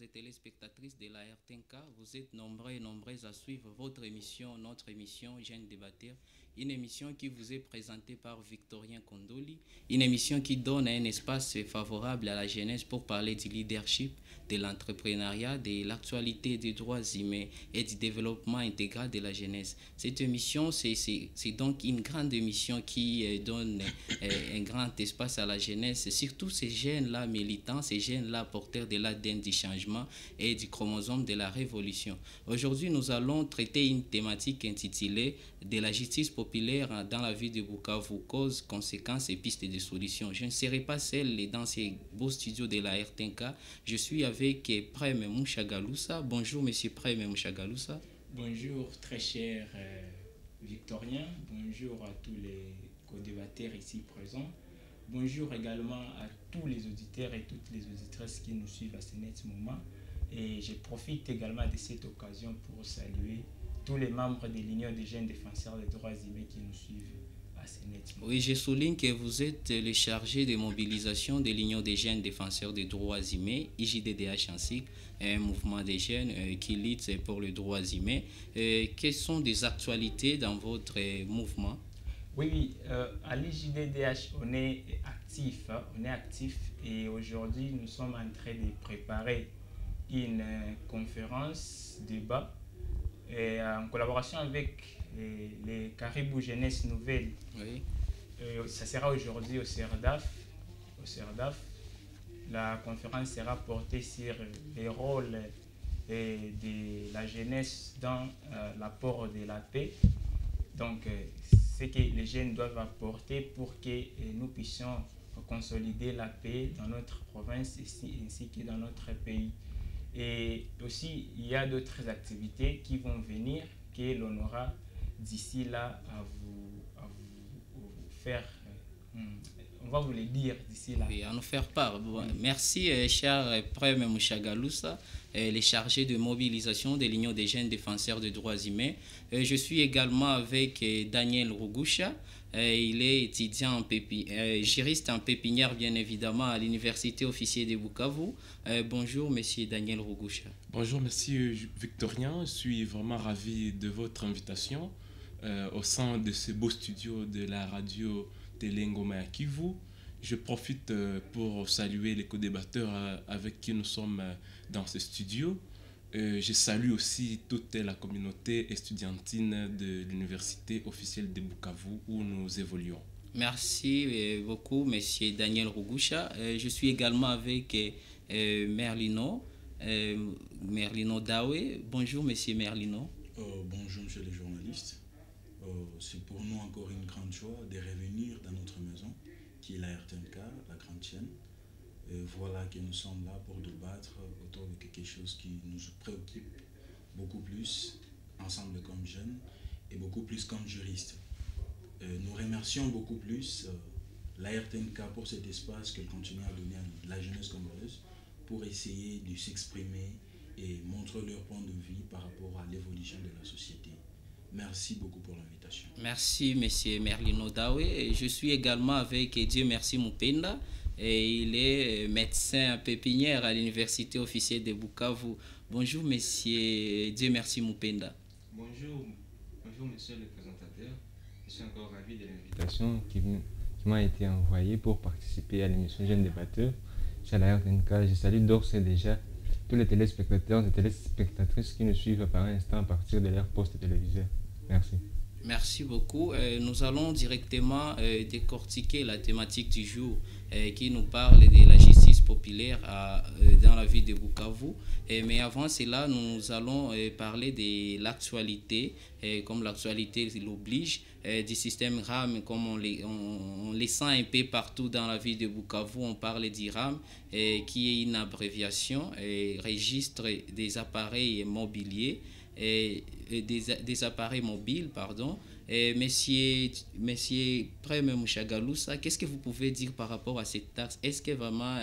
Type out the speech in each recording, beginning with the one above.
et téléspectatrices de la RTNK, vous êtes nombreux et nombreuses à suivre votre émission, notre émission Jeunes Débatteurs, une émission qui vous est présentée par Victorien Kondoli, une émission qui donne un espace favorable à la jeunesse pour parler du leadership, de l'entrepreneuriat, de l'actualité des droits humains et du développement intégral de la jeunesse. Cette émission, c'est donc une grande émission qui donne un grand espace à la jeunesse, surtout ces jeunes-là militants, ces jeunes-là porteurs de l'ADN du changement et du chromosome de la révolution. Aujourd'hui, nous allons traiter une thématique intitulée « De la justice populaire dans la ville de Bukavu, causes, conséquences et pistes de solutions ». Je ne serai pas seul dans ces beaux studios de la RTNK. Je suis avec Prem Mouchagalousa. Bonjour, monsieur Prem Mouchagalousa. Bonjour, très cher Victorien. Bonjour à tous les co-débatteurs ici présents. Bonjour également à tous les auditeurs et toutes les auditrices qui nous suivent à ce net moment. Et je profite également de cette occasion pour saluer tous les membres de l'Union des jeunes défenseurs des droits humains qui nous suivent à ce net moment. Oui, je souligne que vous êtes le chargé de mobilisation de l'Union des jeunes défenseurs des droits humains, IJDDH en cycle, un mouvement des jeunes qui lutte pour les droits humains. Quelles sont des actualités dans votre mouvement? Oui, à l'IJDDH, on est actif et aujourd'hui, nous sommes en train de préparer une conférence, débat, et en collaboration avec les Caribou Jeunesse Nouvelle. Oui. Ça sera aujourd'hui au CERDAF. La conférence sera portée sur les rôles de la jeunesse dans l'apport de la paix. Donc, ce que les jeunes doivent apporter pour que nous puissions consolider la paix dans notre province ainsi que dans notre pays. Et aussi, il y a d'autres activités qui vont venir que l'on aura d'ici là à vous faire. On va vous les dire d'ici là. Oui, à nous faire part. Bon, merci, cher Prem Mouchagalousa, les chargés de mobilisation de l'Union des jeunes défenseurs des droits humains. Je suis également avec Daniel Rugusha. Il est étudiant juriste en pépinière, bien évidemment, à l'Université officielle de Bukavu. Bonjour, monsieur Daniel Rugusha. Bonjour, monsieur Victorien. Je suis vraiment ravi de votre invitation au sein de ce beau studio de la radio Télé Ngoma ya Kivu. Je profite pour saluer les co-débatteurs avec qui nous sommes dans ce studio. Je salue aussi toute la communauté estudiantine de l'Université officielle de Bukavu où nous évoluons. Merci beaucoup, monsieur Daniel Rugusha. Je suis également avec Merlino Dawe. Bonjour, monsieur Merlino. Bonjour, monsieur le journaliste. C'est pour nous encore une grande joie de revenir dans notre maison, qui est la RTNK, la grande chaîne. Voilà que nous sommes là pour débattre autour de quelque chose qui nous préoccupe beaucoup plus, ensemble comme jeunes, et beaucoup plus comme juristes. Nous remercions beaucoup plus la RTNK pour cet espace qu'elle continue à donner à la jeunesse congolaise pour essayer de s'exprimer et montrer leur point de vue par rapport à l'évolution de la société. Merci beaucoup pour l'invitation. Merci, monsieur Merlino Dawe. Je suis également avec Dieu Merci Mupenda. Et il est médecin pépinière à l'Université officielle de Bukavu. Bonjour, monsieur Dieu Merci Mupenda. Bonjour, monsieur le présentateur. Je suis encore ravi de l'invitation qui m'a été envoyée pour participer à l'émission Jeunes Débatteurs chez la RTNK. Je salue d'ores et déjà tous les téléspectateurs et téléspectatrices qui nous suivent par instant à partir de leur poste téléviseur. Merci. Merci beaucoup. Nous allons directement décortiquer la thématique du jour qui nous parle de la justice populaire dans la ville de Bukavu. Mais avant cela, nous allons parler de l'actualité, comme l'actualité l'oblige, du système RAM, comme on les sent un peu partout dans la ville de Bukavu. On parle du RAM, qui est une abréviation, registre des appareils mobiliers. Des appareils mobiles, pardon. Monsieur Prem Mouchagalousa, qu'est-ce que vous pouvez dire par rapport à cette taxe? Est-ce que vraiment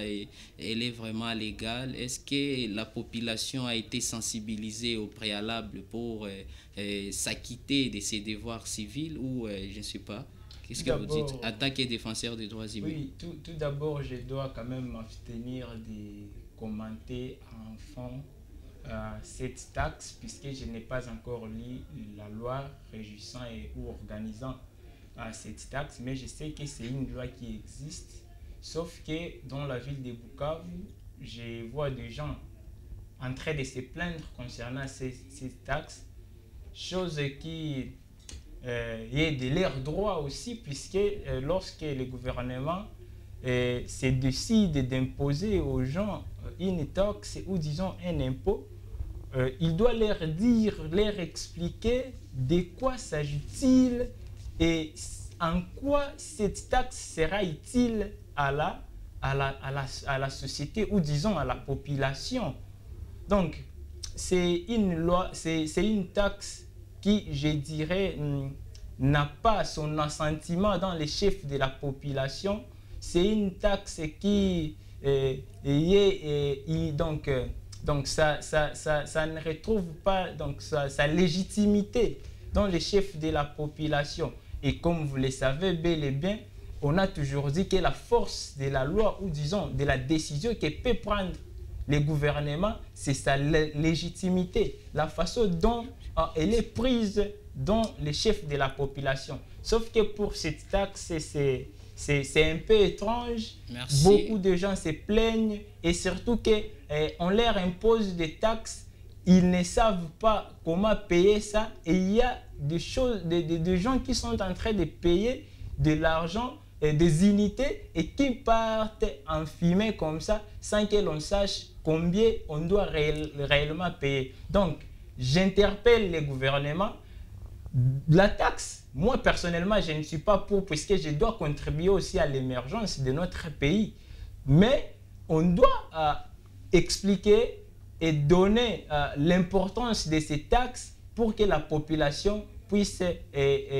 elle est vraiment légale? Est-ce que la population a été sensibilisée au préalable pour s'acquitter de ses devoirs civils ou je ne sais pas? Qu'est-ce que vous dites en tant que défenseur des droits humains? Oui, tout d'abord, je dois quand même m'abstenir de commenter en fond cette taxe, puisque je n'ai pas encore lu la loi régissant ou organisant cette taxe, mais je sais que c'est une loi qui existe, sauf que dans la ville de Bukavu, je vois des gens en train de se plaindre concernant ces taxes, chose qui est de leur droit aussi, puisque lorsque le gouvernement se décide d'imposer aux gens une taxe ou disons un impôt, il doit leur dire, leur expliquer de quoi s'agit-il et en quoi cette taxe sera utile à la société ou disons à la population. Donc, c'est une loi, c'est une taxe qui, je dirais, n'a pas son assentiment dans les chefs de la population. C'est une taxe qui donc ça ne retrouve pas donc sa légitimité dans les chefs de la population. Et comme vous le savez bel et bien, on a toujours dit que la force de la loi ou disons de la décision que peut prendre le gouvernement, c'est sa légitimité, la façon dont elle est prise dans les chefs de la population. Sauf que pour cette taxe, c'est un peu étrange. Merci. Beaucoup de gens se plaignent et surtout qu'on leur impose des taxes, ils ne savent pas comment payer ça. Et il y a des gens qui sont en train de payer de l'argent, des unités et qui partent en fumée comme ça sans que l'on sache combien on doit réellement payer. Donc, j'interpelle les gouvernements. La taxe, moi personnellement, je ne suis pas pour puisque je dois contribuer aussi à l'émergence de notre pays. Mais on doit expliquer et donner l'importance de ces taxes pour que la population puisse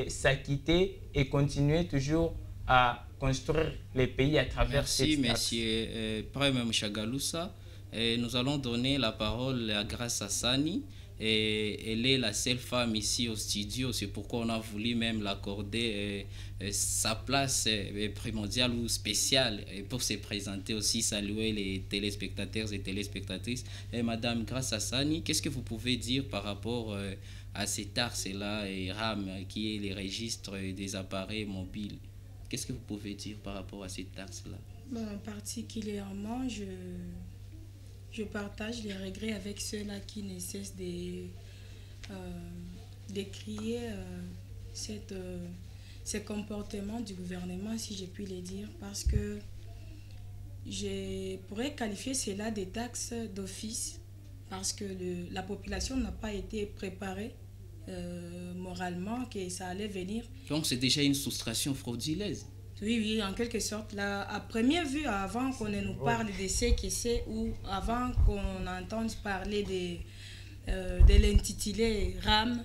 s'acquitter et continuer toujours à construire les pays à travers ces taxes. Merci, monsieur Prime Mchagalusa. Nous allons donner la parole à Grace Hassani. Et elle est la seule femme ici au studio, c'est pourquoi on a voulu même l'accorder sa place primordiale ou spéciale pour se présenter aussi, saluer les téléspectateurs et téléspectatrices. Madame Grace Hassani, qu'est-ce que vous pouvez dire par rapport à ces taxes-là et RAM, qui est les registres des appareils mobiles? Qu'est-ce que vous pouvez dire par rapport à ces taxes-là? Bon, particulièrement, je partage les regrets avec ceux-là qui ne cessent de crier ces comportements du gouvernement, si je puis le dire, parce que je pourrais qualifier cela des taxes d'office, parce que la population n'a pas été préparée moralement que ça allait venir. Donc c'est déjà une soustraction frauduleuse. Oui, en quelque sorte. Là, à première vue, avant qu'on ne nous parle de ce que c'est ou avant qu'on entende parler de l'intitulé RAM,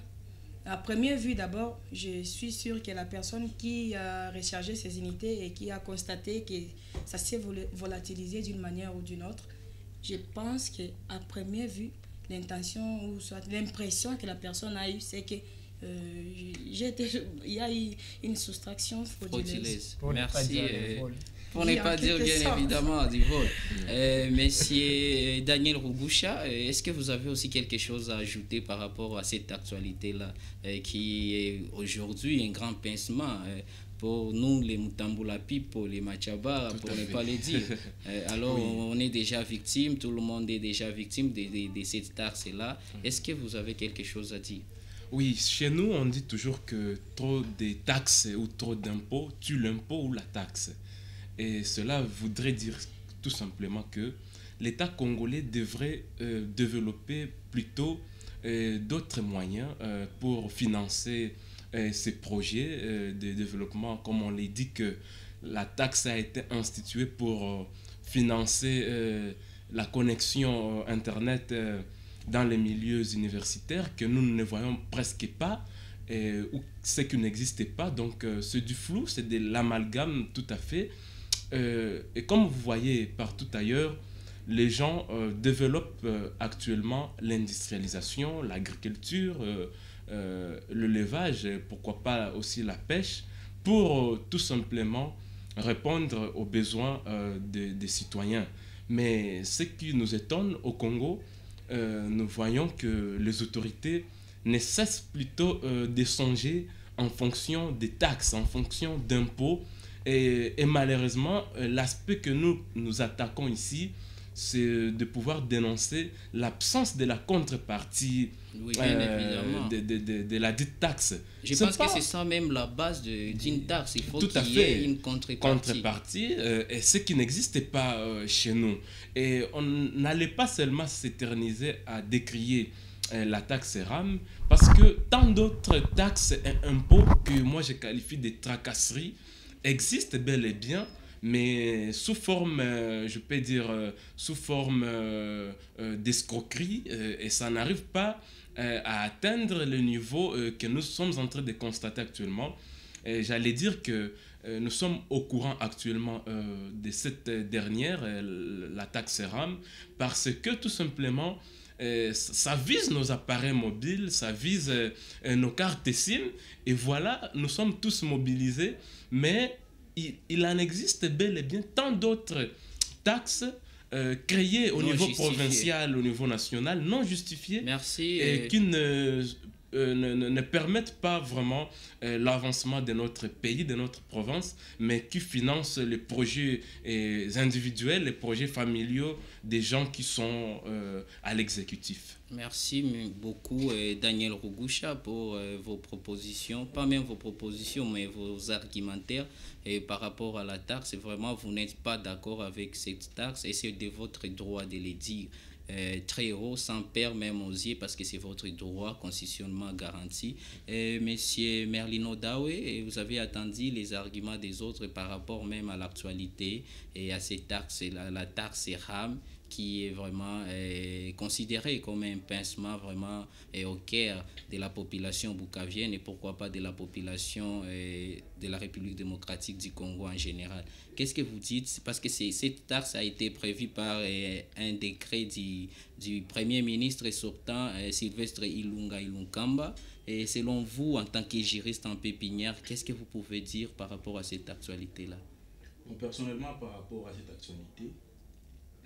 à première vue d'abord, je suis sûre que la personne qui a rechargé ces unités et qui a constaté que ça s'est volatilisé d'une manière ou d'une autre, je pense qu'à première vue, l'intention ou soit l'impression que la personne a eue, c'est que il y a eu une soustraction frauduleuse. Merci. Pour ne pas dire bien évidemment du vol. Monsieur Daniel Rugusha, est-ce que vous avez aussi quelque chose à ajouter par rapport à cette actualité-là qui est aujourd'hui un grand pincement pour nous, les Mutambula People, les Machaba, pour ne pas le dire. Alors, oui. On est déjà victime, tout le monde est déjà victime de cette taxe-là. Est-ce que vous avez quelque chose à dire? Oui, chez nous, on dit toujours que trop de taxes ou trop d'impôts tue l'impôt ou la taxe. Et cela voudrait dire tout simplement que l'État congolais devrait développer plutôt d'autres moyens pour financer ces projets de développement. Comme on l'a dit, que la taxe a été instituée pour financer la connexion Internet dans les milieux universitaires que nous ne voyons presque pas ou ce qui n'existe pas. Donc c'est du flou, c'est de l'amalgame tout à fait. Et comme vous voyez partout ailleurs, les gens développent actuellement l'industrialisation, l'agriculture, l'élevage, pourquoi pas aussi la pêche, pour tout simplement répondre aux besoins des citoyens. Mais ce qui nous étonne au Congo, nous voyons que les autorités ne cessent plutôt de songer en fonction des taxes, en fonction d'impôts. Et malheureusement, l'aspect que nous attaquons ici, c'est de pouvoir dénoncer l'absence de la contrepartie Oui, bien évidemment. de la dite taxe. Je pense que c'est ça même la base d'une taxe. Il faut qu'il y ait une contrepartie. Et ce qui n'existe pas chez nous. Et on n'allait pas seulement s'éterniser à décrier la taxe RAM, parce que tant d'autres taxes et impôts que moi je qualifie de tracasseries existent bel et bien, mais sous forme, je peux dire, sous forme d'escroquerie, et ça n'arrive pas à atteindre le niveau que nous sommes en train de constater actuellement. J'allais dire que nous sommes au courant actuellement de cette dernière, la taxe RAM, parce que tout simplement, ça vise nos appareils mobiles, ça vise nos cartes SIM, et voilà, nous sommes tous mobilisés, mais il en existe bel et bien tant d'autres taxes créées au niveau provincial, au niveau national, non justifiées, et qui ne permettent pas vraiment l'avancement de notre pays, de notre province, mais qui financent les projets individuels, les projets familiaux des gens qui sont à l'exécutif. Merci beaucoup Daniel Rugusha pour vos propositions, pas même vos propositions mais vos argumentaires par rapport à la taxe. Vraiment, vous n'êtes pas d'accord avec cette taxe et c'est de votre droit de le dire. Très haut, sans peur même aux yeux, parce que c'est votre droit constitutionnellement garanti. Monsieur Merlino Dawe, vous avez attendu les arguments des autres par rapport même à l'actualité et à ces taxes, la taxe RAM, qui est vraiment considérée comme un pincement vraiment au cœur de la population boucavienne et pourquoi pas de la population de la République démocratique du Congo en général. Qu'est-ce que vous dites? Parce que cette taxe a été prévue par un décret du Premier ministre sortant, Sylvestre Ilunga-Ilunkamba. Et selon vous, en tant que juriste en pépinière, qu'est-ce que vous pouvez dire par rapport à cette actualité-là? Bon, personnellement, par rapport à cette actualité,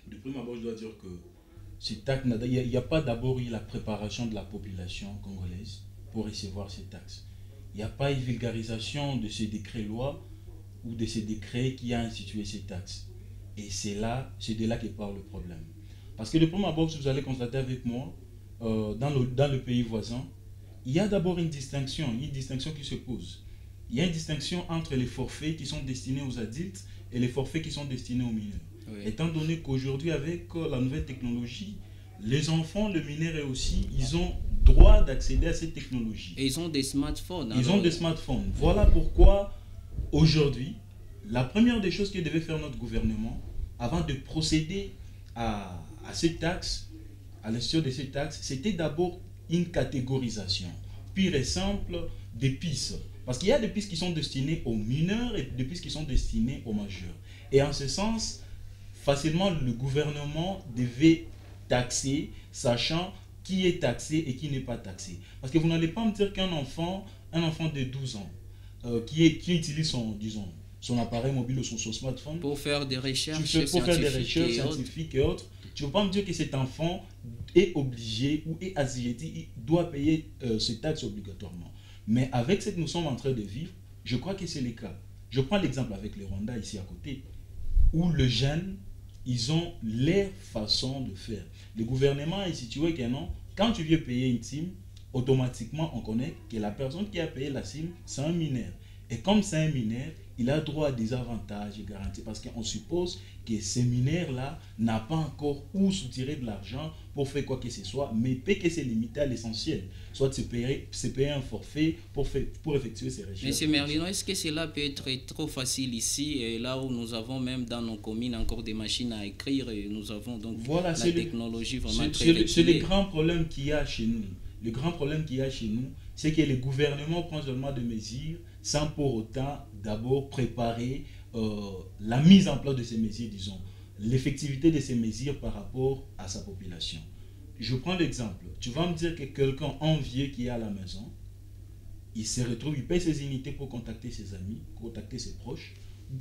de prime abord, je dois dire que il n'y a pas d'abord eu la préparation de la population congolaise pour recevoir ces taxes. Il n'y a pas eu vulgarisation de ces décrets-lois ou de ces décrets qui a institué ces taxes. Et c'est de là que part le problème. Parce que de prime abord, si vous allez constater avec moi, dans le pays voisin, il y a d'abord une distinction qui se pose. Il y a une distinction entre les forfaits qui sont destinés aux adultes et les forfaits qui sont destinés aux mineurs. Oui. Étant donné qu'aujourd'hui, avec la nouvelle technologie, les enfants, les mineurs aussi, ils ont droit d'accéder à cette technologie. Et ils ont des smartphones. Ils ont des smartphones. Voilà pourquoi, aujourd'hui, la première des choses que devait faire notre gouvernement, avant de procéder à ces taxes, à l'institution de ces taxes, c'était d'abord une catégorisation pure et simple des pistes. Parce qu'il y a des pistes qui sont destinées aux mineurs et des pistes qui sont destinées aux majeurs. Et en ce sens, facilement, le gouvernement devait taxer, sachant qui est taxé et qui n'est pas taxé. Parce que vous n'allez pas me dire qu'un enfant de 12 ans, qui utilise son appareil mobile ou son smartphone pour faire des recherches scientifiques et autres, tu ne peux pas me dire que cet enfant est obligé ou est assujetti, il doit payer ces taxes obligatoirement. Mais avec ce que nous sommes en train de vivre, je crois que c'est le cas. Je prends l'exemple avec le Rwanda ici à côté, où les jeunes, ils ont leur façon de faire. Le gouvernement est situé que non, quand tu viens payer une SIM, automatiquement on connaît que la personne qui a payé la SIM, c'est un mineur. Et comme c'est un mineur, il a droit à des avantages garantis parce qu'on suppose que ce mineur-là n'a pas encore où soutirer de l'argent pour faire quoi que ce soit, mais peut que c'est limité à l'essentiel. Soit c'est payer un forfait pour effectuer ses recherches. Monsieur Merlino, est-ce que cela peut être trop facile ici, là où nous avons même dans nos communes encore des machines à écrire et nous avons donc voilà, la technologie vraiment très reculée. C'est le grand problème qu'il y a chez nous. Le grand problème qu'il y a chez nous, c'est que le gouvernement prend seulement des mesures sans pour autant d'abord préparer la mise en place de ces mesures, disons, l'effectivité de ces mesures par rapport à sa population. Je prends l'exemple. Tu vas me dire que quelqu'un envieux qui est à la maison, il se retrouve, il paye ses unités pour contacter ses amis, contacter ses proches,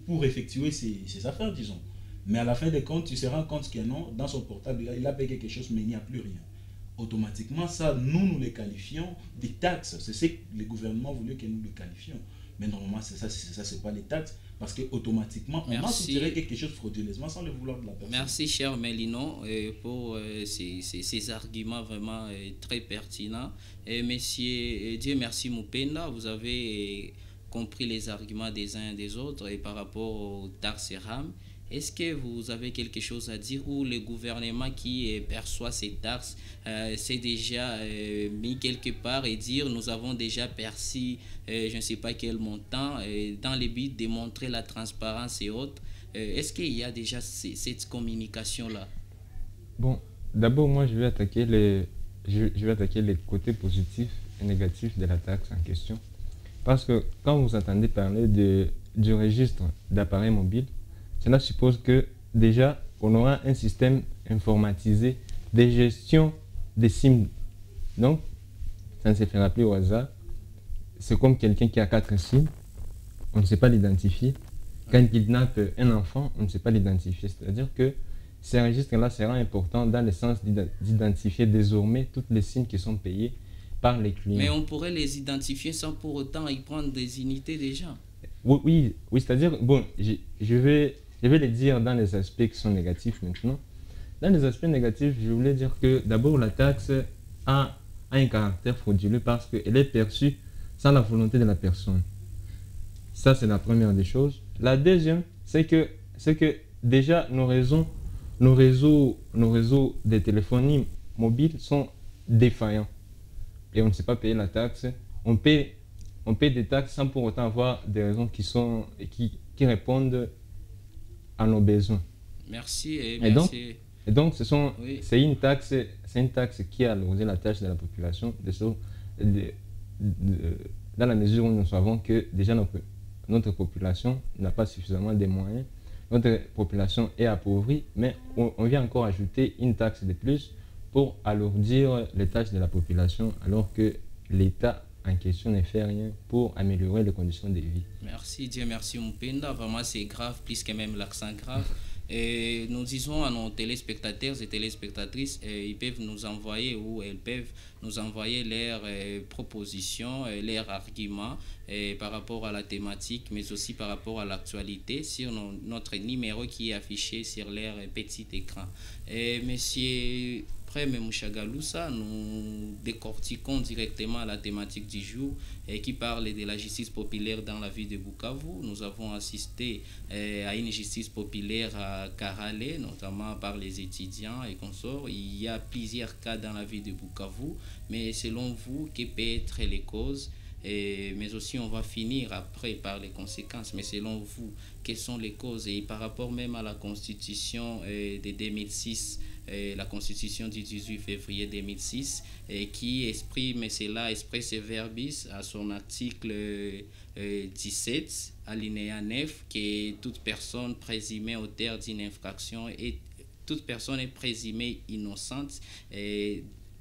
pour effectuer ses affaires, disons. Mais à la fin des comptes, tu te rends compte que non, dans son portable, il a payé quelque chose, mais il n'y a plus rien. Automatiquement, ça, nous les qualifions des taxes. C'est ce que le gouvernement voulait que nous les qualifions. Mais normalement, c'est ça, c'est pas les taxes. Parce qu'automatiquement, on a soutiré quelque chose frauduleusement sans le vouloir de la personne. Merci, cher Mélino, pour ces arguments vraiment très pertinents. Monsieur, Dieu merci, Mupenda, vous avez compris les arguments des uns et des autres et par rapport aux taxes et RAM. Est-ce que vous avez quelque chose à dire ou le gouvernement qui perçoit ces taxes s'est déjà mis quelque part et dire nous avons déjà perçu je ne sais pas quel montant dans le but de montrer la transparence et autres. Est-ce qu'il y a déjà cette communication-là? Bon, d'abord moi je vais attaquer les côtés positifs et négatifs de la taxe en question. Parce que quand vous entendez parler du registre d'appareils mobiles, cela suppose que déjà, on aura un système informatisé de gestion des SIM. Donc, ça ne se fera plus au hasard. C'est comme quelqu'un qui a 4 SIM, on ne sait pas l'identifier. Quand il kidnappe un enfant, on ne sait pas l'identifier. C'est-à-dire que ces registres-là seront importants dans le sens d'identifier désormais toutes les SIM qui sont payées par les clients. Mais on pourrait les identifier sans pour autant y prendre des unités déjà. Oui, c'est-à-dire, bon, je vais les dire dans les aspects qui sont négatifs maintenant. Dans les aspects négatifs, je voulais dire que d'abord la taxe a un caractère frauduleux parce qu'elle est perçue sans la volonté de la personne. Ça, c'est la première des choses. La deuxième, c'est que déjà nos réseaux de téléphonie mobile sont défaillants. Et on ne sait pas payer la taxe. On paie des taxes sans pour autant avoir des raisons qui répondent à nos besoins. Merci. Et donc c'est une taxe qui a alourdit la tâche de la population dans la mesure où nous savons que déjà notre population n'a pas suffisamment de moyens. Notre population est appauvrie, mais on vient encore ajouter une taxe de plus pour alourdir les tâches de la population alors que l'État en question ne fait rien pour améliorer les conditions de vie. Merci, Dieu merci Mupenda. Vraiment, c'est grave, plus que même l'accent grave. Et nous disons à nos téléspectateurs et téléspectatrices, ils peuvent nous envoyer ou elles peuvent nous envoyer leurs propositions, leurs arguments par rapport à la thématique, mais aussi par rapport à l'actualité sur notre numéro qui est affiché sur leur petit écran. Monsieur Prem Mouchagaloussa, nous décortiquons directement la thématique du jour qui parle de la justice populaire dans la ville de Bukavu. Nous avons assisté à une justice populaire à Karale, notamment par les étudiants et consorts. Il y a plusieurs cas dans la ville de Bukavu, mais selon vous, quelles peuvent être les causes? Mais aussi on va finir après par les conséquences, mais selon vous, quelles sont les causes? Et par rapport même à la constitution de 2006, la constitution du 18 février 2006, qui exprime cela expresse verbis à son article 17, alinéa 9, que toute personne présumée auteur d'une infraction et toute personne est présumée innocente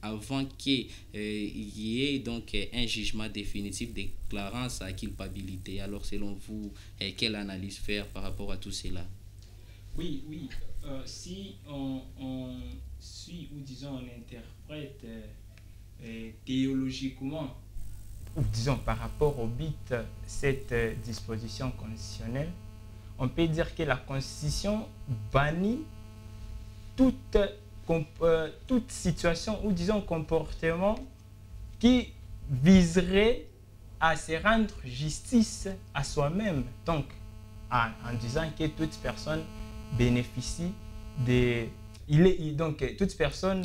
avant qu'il y ait donc un jugement définitif déclarant sa culpabilité. Alors selon vous, quelle analyse faire par rapport à tout cela? Oui. Si on suit ou disons on interprète théologiquement, ou disons par rapport au but, cette disposition constitutionnelle, on peut dire que la Constitution bannit toute situation ou disons comportement qui viserait à se rendre justice à soi-même. Donc, en disant que toute personne bénéficie de... donc, toute personne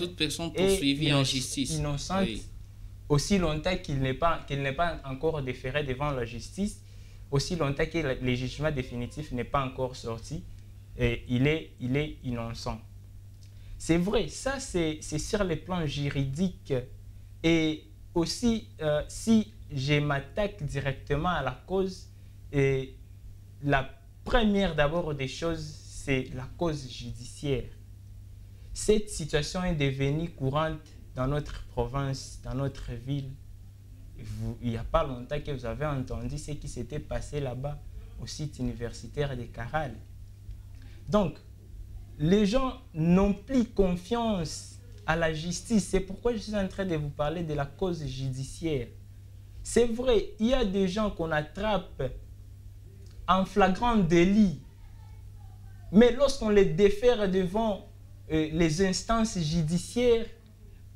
poursuivie en justice, innocente, oui, aussi longtemps qu'il n'est pas encore déféré devant la justice, aussi longtemps que le jugement définitif n'est pas encore sorti, et il est innocent. C'est vrai, ça c'est sur le plan juridique. Et aussi, si je m'attaque directement à la cause, la première d'abord des choses, c'est la cause judiciaire. Cette situation est devenue courante dans notre province, dans notre ville. Il n'y a pas longtemps que vous avez entendu ce qui s'était passé là-bas au site universitaire de Karale. Donc, les gens n'ont plus confiance à la justice. C'est pourquoi je suis en train de vous parler de la cause judiciaire. C'est vrai, il y a des gens qu'on attrape en flagrant délit, mais lorsqu'on les défère devant les instances judiciaires,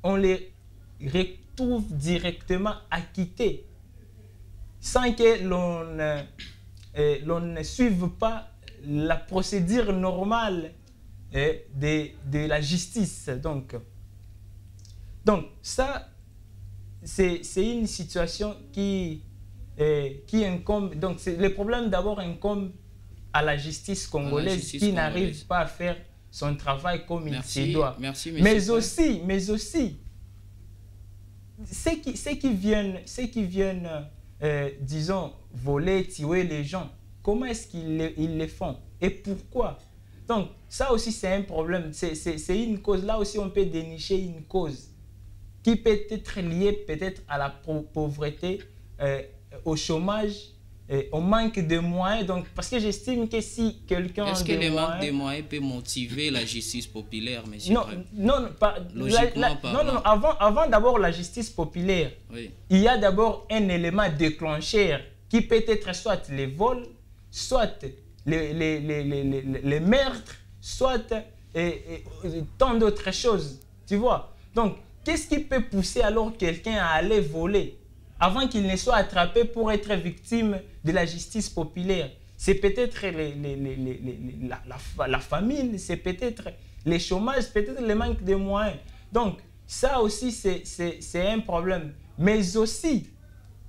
on les retrouve directement acquittés, sans que l'on ne suive pas la procédure normale de la justice. Donc ça, c'est une situation qui incombe. Donc le problème d'abord incombe à la justice congolaise qui n'arrive pas à faire son travail comme il se doit. Merci, mais aussi, ceux qui viennent, disons, voler, tuer les gens, comment est-ce qu'ils le font et pourquoi? Donc, ça aussi, c'est un problème. C'est une cause. Là aussi, on peut dénicher une cause qui peut être liée peut-être à la pauvreté, au chômage, au manque de moyens. Donc, parce que j'estime que si quelqu'un... Est-ce que le manque de moyens peut motiver la justice populaire, monsieur? Non, avant d'abord la justice populaire, oui. Il y a d'abord un élément déclencheur qui peut être soit les vols, soit les meurtres, soit tant d'autres choses. Tu vois? Donc, qu'est-ce qui peut pousser alors quelqu'un à aller voler avant qu'il ne soit attrapé pour être victime de la justice populaire? C'est peut-être la famine, c'est peut-être le chômage, peut-être le manque de moyens. Donc, ça aussi, c'est un problème. Mais aussi,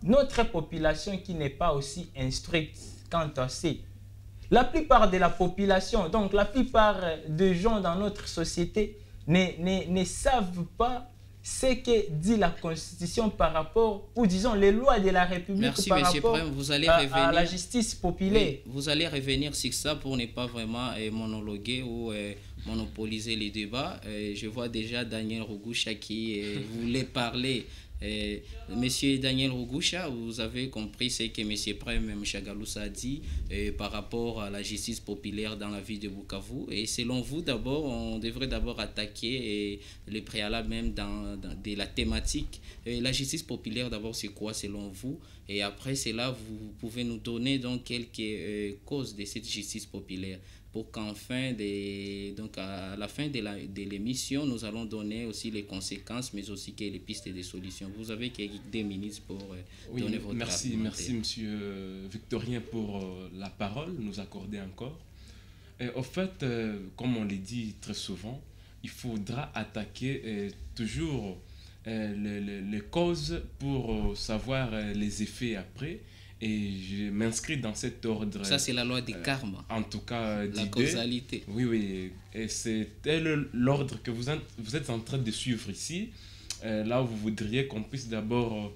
notre population qui n'est pas aussi instruite quant à ça. La plupart de la population, donc la plupart des gens dans notre société ne savent pas ce que dit la Constitution par rapport, ou disons les lois de la République par rapport à la justice populaire. Oui, vous allez revenir sur ça pour ne pas vraiment monologuer ou monopoliser les débats. Je vois déjà Daniel Rugusha qui voulait parler. Monsieur Daniel Rugusha, vous avez compris ce que M. Prem Mchagalusa a dit par rapport à la justice populaire dans la ville de Bukavu. Et selon vous, d'abord, on devrait d'abord attaquer les préalables même de la thématique. La justice populaire, d'abord, c'est quoi selon vous? Et après cela, vous pouvez nous donner donc quelques causes de cette justice populaire, pour qu'enfin, donc à la fin de l'émission, nous allons donner aussi les conséquences, mais aussi les pistes de solutions. Vous avez quelques minutes pour donner votre Merci, monsieur Victorien, pour la parole, nous accorder encore. Au fait, comme on l'a dit très souvent, il faudra attaquer toujours les causes pour savoir les effets après. Et je m'inscris dans cet ordre. Ça, c'est la loi du karma. En tout cas, la causalité. Oui. Et c'est l'ordre que vous êtes en train de suivre ici. Là où vous voudriez qu'on puisse d'abord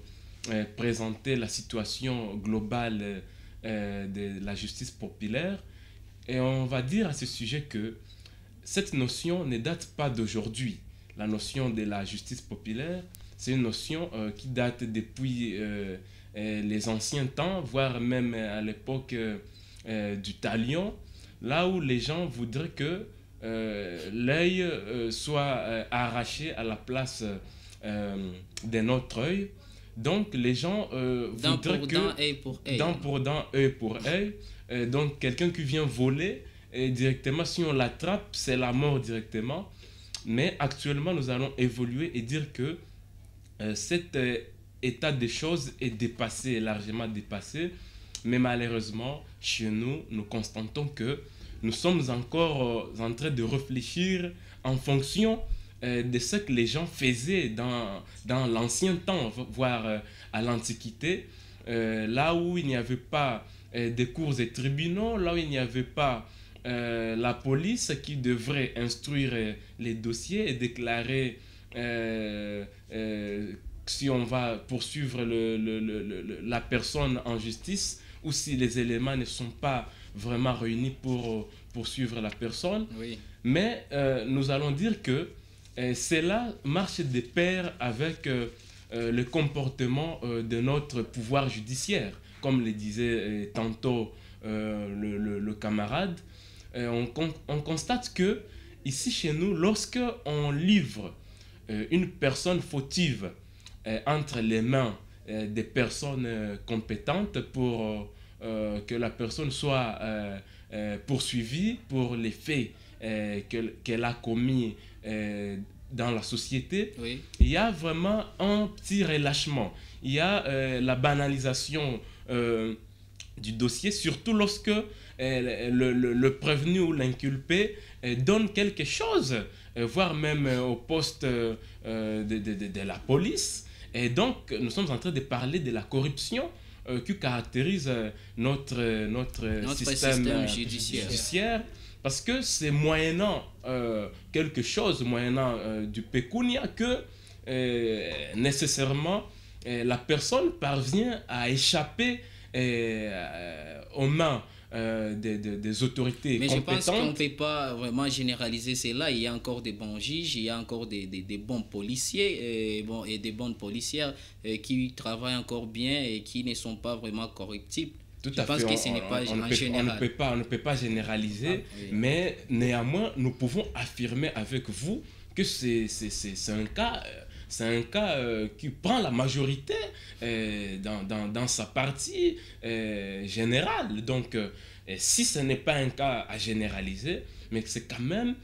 présenter la situation globale de la justice populaire. Et on va dire à ce sujet que cette notion ne date pas d'aujourd'hui. La notion de la justice populaire, c'est une notion qui date depuis... les anciens temps, voire même à l'époque du talion, là où les gens voudraient que l'œil soit arraché à la place d'un autre œil. Donc les gens voudraient que... Dent pour dent, œil pour œil. Donc quelqu'un qui vient voler, directement, si on l'attrape, c'est la mort directement. Mais actuellement, nous allons évoluer et dire que cette... état des choses est dépassé, largement dépassé, mais malheureusement, chez nous, nous constatons que nous sommes encore en train de réfléchir en fonction de ce que les gens faisaient dans l'ancien temps, voire à l'Antiquité, là où il n'y avait pas de cours et tribunaux, là où il n'y avait pas la police qui devrait instruire les dossiers et déclarer si on va poursuivre la personne en justice ou si les éléments ne sont pas vraiment réunis pour poursuivre la personne. Oui. Mais nous allons dire que cela marche de pair avec le comportement de notre pouvoir judiciaire. Comme le disait tantôt le camarade, on constate que ici chez nous, lorsque on livre une personne fautive entre les mains des personnes compétentes pour que la personne soit poursuivie pour les faits qu'elle a commis dans la société, Oui. il y a vraiment un petit relâchement. Il y a la banalisation du dossier, surtout lorsque le prévenu ou l'inculpé donne quelque chose, voire même au poste de la police. Et donc, nous sommes en train de parler de la corruption qui caractérise notre système judiciaire. Parce que c'est moyennant quelque chose, moyennant du pécunia, que nécessairement la personne parvient à échapper aux mains des autorités compétentes. Mais je pense qu'on ne peut pas vraiment généraliser cela. Il y a encore des bons juges, il y a encore des bons policiers et des bonnes policières qui travaillent encore bien et qui ne sont pas vraiment corruptibles. Tout je à pense fait. que ce n'est pas en général. On ne peut pas généraliser, oui. Mais néanmoins, nous pouvons affirmer avec vous que c'est un cas... C'est un cas qui prend la majorité dans sa partie générale. Donc, si ce n'est pas un cas à généraliser, mais c'est quand même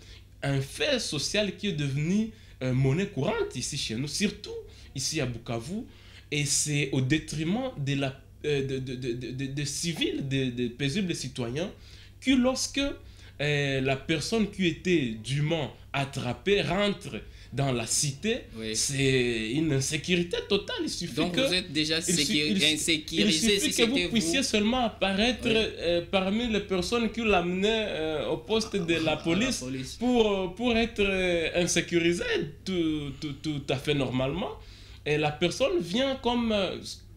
un fait social qui est devenu monnaie courante ici chez nous, surtout ici à Bukavu. Et c'est au détriment de civils, de paisibles citoyens, que lorsque la personne qui était dûment attrapée rentre dans la cité, oui. C'est une insécurité totale. Il suffit donc que vous êtes déjà insécurisé. Il suffit que vous puissiez seulement apparaître parmi les personnes qui l'amenaient au poste de la police, pour être insécurisé tout à fait normalement. Et la personne vient comme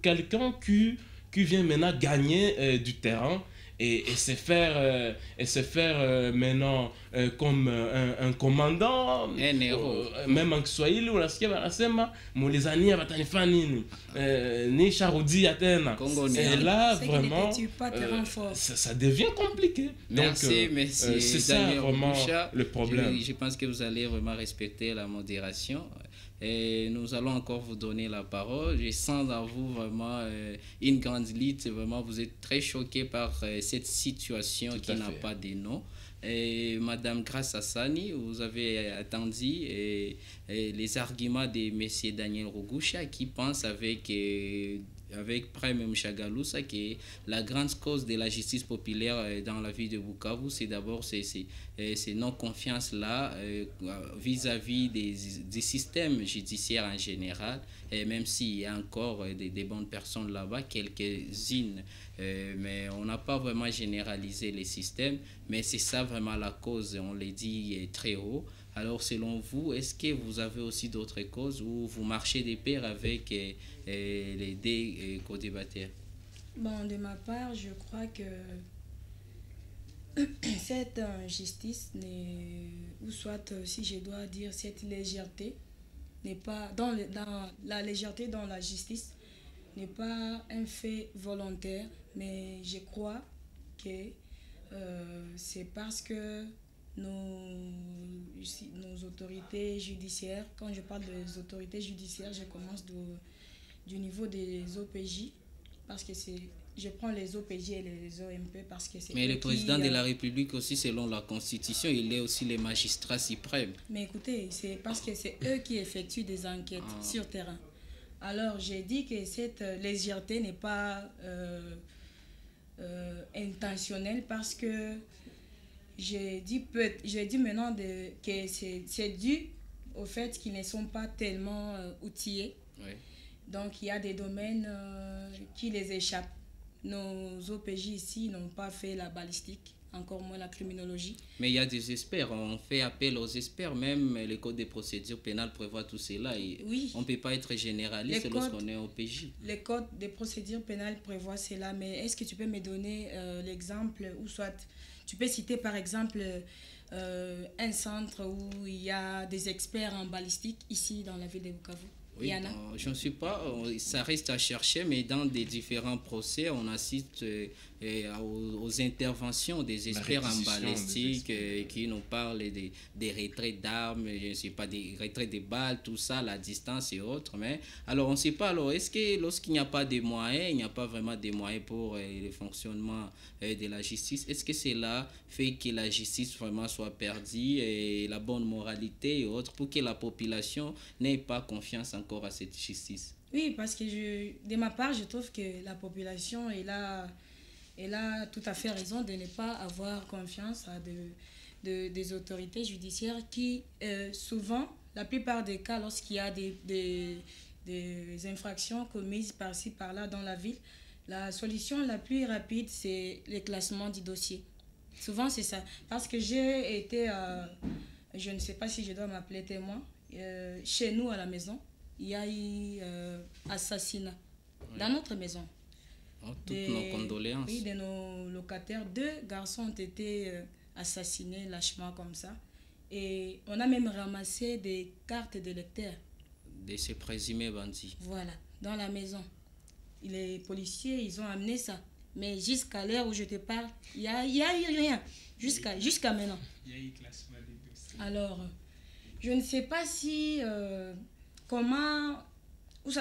quelqu'un qui vient maintenant gagner du terrain et se faire maintenant comme un commandant, un héros. Même en Kiswahili unasikia wanasema mulizania watanifanya nini ni sharudi tena. Et là vraiment ça devient compliqué. Merci, donc c'est ça vraiment le problème. Je pense que vous allez vraiment respecter la modération. Et nous allons encore vous donner la parole. Je sens en vous vraiment une grande lutte. Vraiment, vous êtes très choqué par cette situation qui n'a pas de nom. Et Madame Grace Hassani, vous avez attendu les arguments de M. Daniel Rugusha qui pense avec Prime Mchagalusa que la grande cause de la justice populaire dans la ville de Bukavu, c'est d'abord ces non-confiance-là vis-à-vis des systèmes judiciaires en général, et même s'il y a encore des bonnes personnes là-bas, quelques-unes, mais on n'a pas vraiment généralisé les systèmes, mais c'est ça vraiment la cause, on l'a dit très haut. Alors, selon vous, est-ce que vous avez aussi d'autres causes ou vous marchez de pair avec les deux co-débatteurs? Bon, de ma part, je crois que cette injustice, ou soit, si je dois dire, cette légèreté, n'est pas dans la légèreté dans la justice n'est pas un fait volontaire, mais je crois que c'est parce que nos autorités judiciaires, quand je parle des autorités judiciaires, je commence du niveau des OPJ, parce que je prends les OPJ et les OMP parce que c'est... Mais le président de la République aussi, selon la Constitution, il est aussi les magistrats suprêmes. Mais écoutez, c'est parce que c'est eux qui effectuent des enquêtes sur terrain. Alors, j'ai dit que cette légèreté n'est pas intentionnelle parce que j'ai dit maintenant que c'est dû au fait qu'ils ne sont pas tellement outillés. Oui. Donc, il y a des domaines qui les échappent. Nos OPJ ici n'ont pas fait la balistique, encore moins la criminologie. Mais il y a des experts, on fait appel aux experts, même le code des procédures pénales prévoit tout cela. Et oui. On ne peut pas être généraliste lorsqu'on est OPJ. Le code des procédures pénales prévoit cela, mais est-ce que tu peux me donner l'exemple, ou soit tu peux citer par exemple un centre où il y a des experts en balistique ici dans la ville de Bukavu? Oui, je ne suis pas, ça reste à chercher, mais dans des différents procès, on assiste aux interventions des experts en balistique qui nous parlent des retraits d'armes, je ne sais pas, des retraits de balles, tout ça, la distance et autres. Mais alors, on ne sait pas, alors, est-ce que lorsqu'il n'y a pas de moyens, il n'y a pas vraiment de moyens pour le fonctionnement de la justice, est-ce que cela fait que la justice vraiment soit perdue et la bonne moralité et autres pour que la population n'ait pas confiance encore à cette justice? Oui, parce que de ma part, je trouve que la population elle a tout à fait raison de ne pas avoir confiance à des autorités judiciaires qui, souvent, la plupart des cas, lorsqu'il y a des infractions commises par-ci, par-là dans la ville, la solution la plus rapide, c'est le classement du dossier. Souvent, c'est ça. Parce que j'ai été, je ne sais pas si je dois m'appeler témoin, chez nous à la maison, il y a eu assassinat dans notre maison. Toutes nos condoléances. Oui, de nos locataires. 2 garçons ont été assassinés lâchement comme ça. Et on a même ramassé des cartes d'électeurs. De ces présumés bandits. Voilà, dans la maison. Les policiers, ils ont amené ça. Mais jusqu'à l'heure où je te parle, il n'y a eu rien. Jusqu'à maintenant. Il y a eu classement des dossiers. Alors, je ne sais pas si... comment...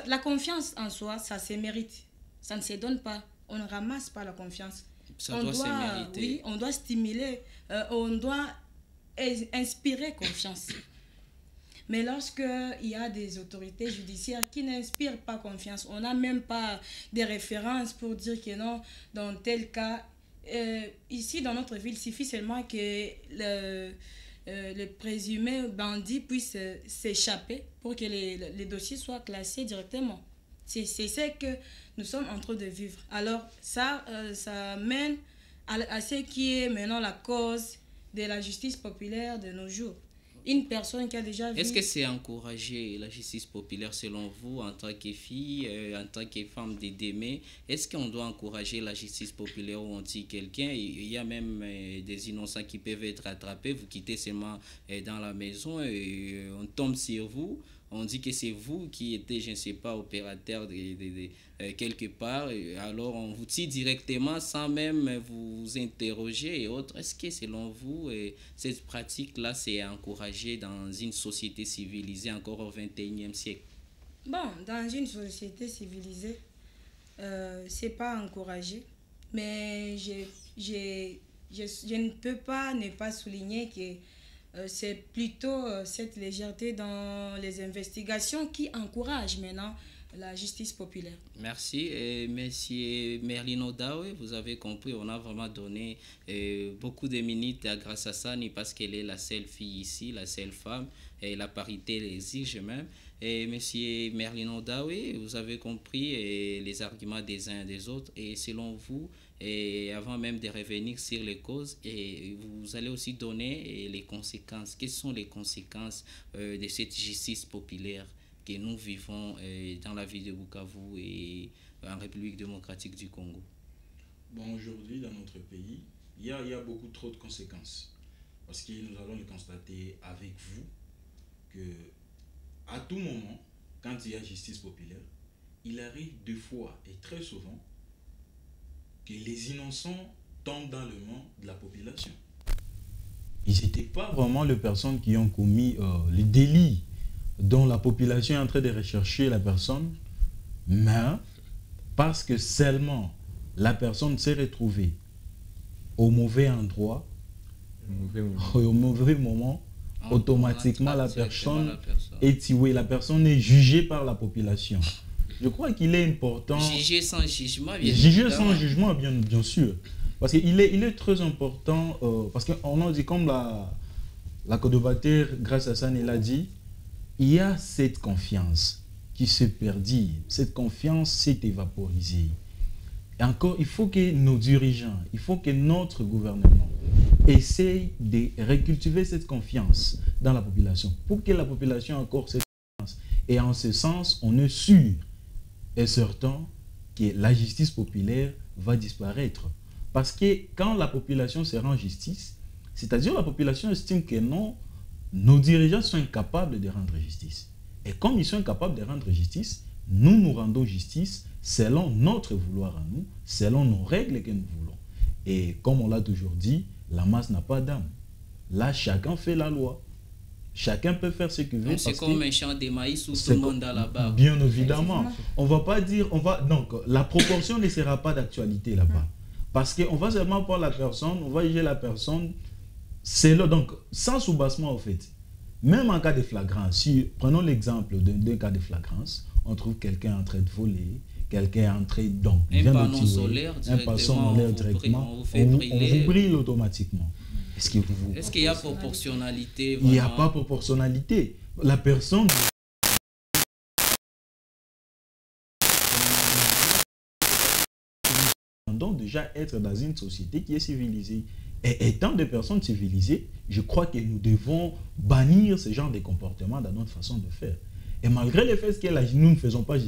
La confiance en soi, ça se mérite. Ça ne se donne pas. On ne ramasse pas la confiance. Ça doit se mériter. Oui, on doit stimuler, on doit inspirer confiance. Mais lorsqu'il y a des autorités judiciaires qui n'inspirent pas confiance, on n'a même pas des références pour dire que non, dans tel cas, ici dans notre ville, il suffit seulement que le présumé bandit puisse s'échapper pour que les dossiers soient classés directement. C'est ce que nous sommes en train de vivre. Alors ça mène à ce qui est maintenant la cause de la justice populaire de nos jours. Une personne qui a déjà vu... Est-ce que c'est encourager la justice populaire selon vous en tant que fille, en tant que femme d'aimer? Est-ce qu'on doit encourager la justice populaire où on tue quelqu'un? Il y a même des innocents qui peuvent être attrapés, vous quittez seulement dans la maison et on tombe sur vous. On dit que c'est vous qui étiez, je ne sais pas, opérateur quelque part. Alors, on vous tire directement sans même vous interroger et autres. Est-ce que, selon vous, cette pratique-là, c'est encouragé dans une société civilisée encore au XXIe siècle? Bon, dans une société civilisée, c'est pas encouragé. Mais je ne peux pas ne pas souligner que c'est plutôt cette légèreté dans les investigations qui encourage maintenant la justice populaire. Merci. Monsieur Merlin Odawe, vous avez compris, on a vraiment donné beaucoup de minutes à Grâce Hassani parce qu'elle est la seule fille ici, la seule femme, et la parité l'exige même. Et monsieur Merlin Odawe, vous avez compris les arguments des uns et des autres. Et selon vous, et avant même de revenir sur les causes, et vous allez aussi donner les conséquences. Quelles sont les conséquences de cette justice populaire que nous vivons dans la ville de Bukavu et en République démocratique du Congo? Bon, aujourd'hui, dans notre pays, il y a beaucoup trop de conséquences. Parce que nous allons le constater avec vous que à tout moment, quand il y a justice populaire, il arrive 2 fois et très souvent que les innocents tombent dans le manche de la population. Ils n'étaient pas vraiment les personnes qui ont commis les délits dont la population est en train de rechercher la personne, mais parce que seulement la personne s'est retrouvée au mauvais endroit, au mauvais moment, automatiquement la personne est tuée. La personne est jugée par la population. Je crois qu'il est important... Juger sans jugement, bien Juger sans jugement, bien sûr. Parce qu'il est très important, parce qu'on a dit, comme la codebatteur, Grâce Hassani l'a dit, il y a cette confiance qui se perdit. Cette confiance s'est évaporisée. Et encore, il faut que nos dirigeants, il faut que notre gouvernement essaye de recultiver cette confiance dans la population pour que la population ait encore cette confiance. Et en ce sens, on est sûr et certain que la justice populaire va disparaître. Parce que quand la population sera en justice, c'est-à-dire la population estime que non, nos dirigeants sont incapables de rendre justice. Et comme ils sont incapables de rendre justice, nous nous rendons justice selon notre vouloir à nous, selon nos règles que nous voulons. Et comme on l'a toujours dit, la masse n'a pas d'âme. Là, chacun fait la loi. Chacun peut faire ce qu'il veut. Donc c'est comme un champ de maïs où tout c'est le monde a la barre. Bien évidemment. On va pas dire, donc la proportion ne sera pas d'actualité là-bas. Parce qu'on va seulement prendre la personne, on va juger la personne, c'est là, donc sans soubassement au fait. Même en cas de flagrance, si prenons l'exemple d'un cas de flagrance, on trouve quelqu'un en train de voler, quelqu'un en train donc Un vient panneau de tirer, solaire un panneau solaire directement, on vous fait briller. on vous brille automatiquement. Est-ce qu'il y a proportionnalité? Il n'y a pas proportionnalité. La personne donc déjà être dans une société qui est civilisée. Et étant des personnes civilisées, je crois que nous devons bannir ce genre de comportements dans notre façon de faire. Et malgré le fait que nous ne faisons pas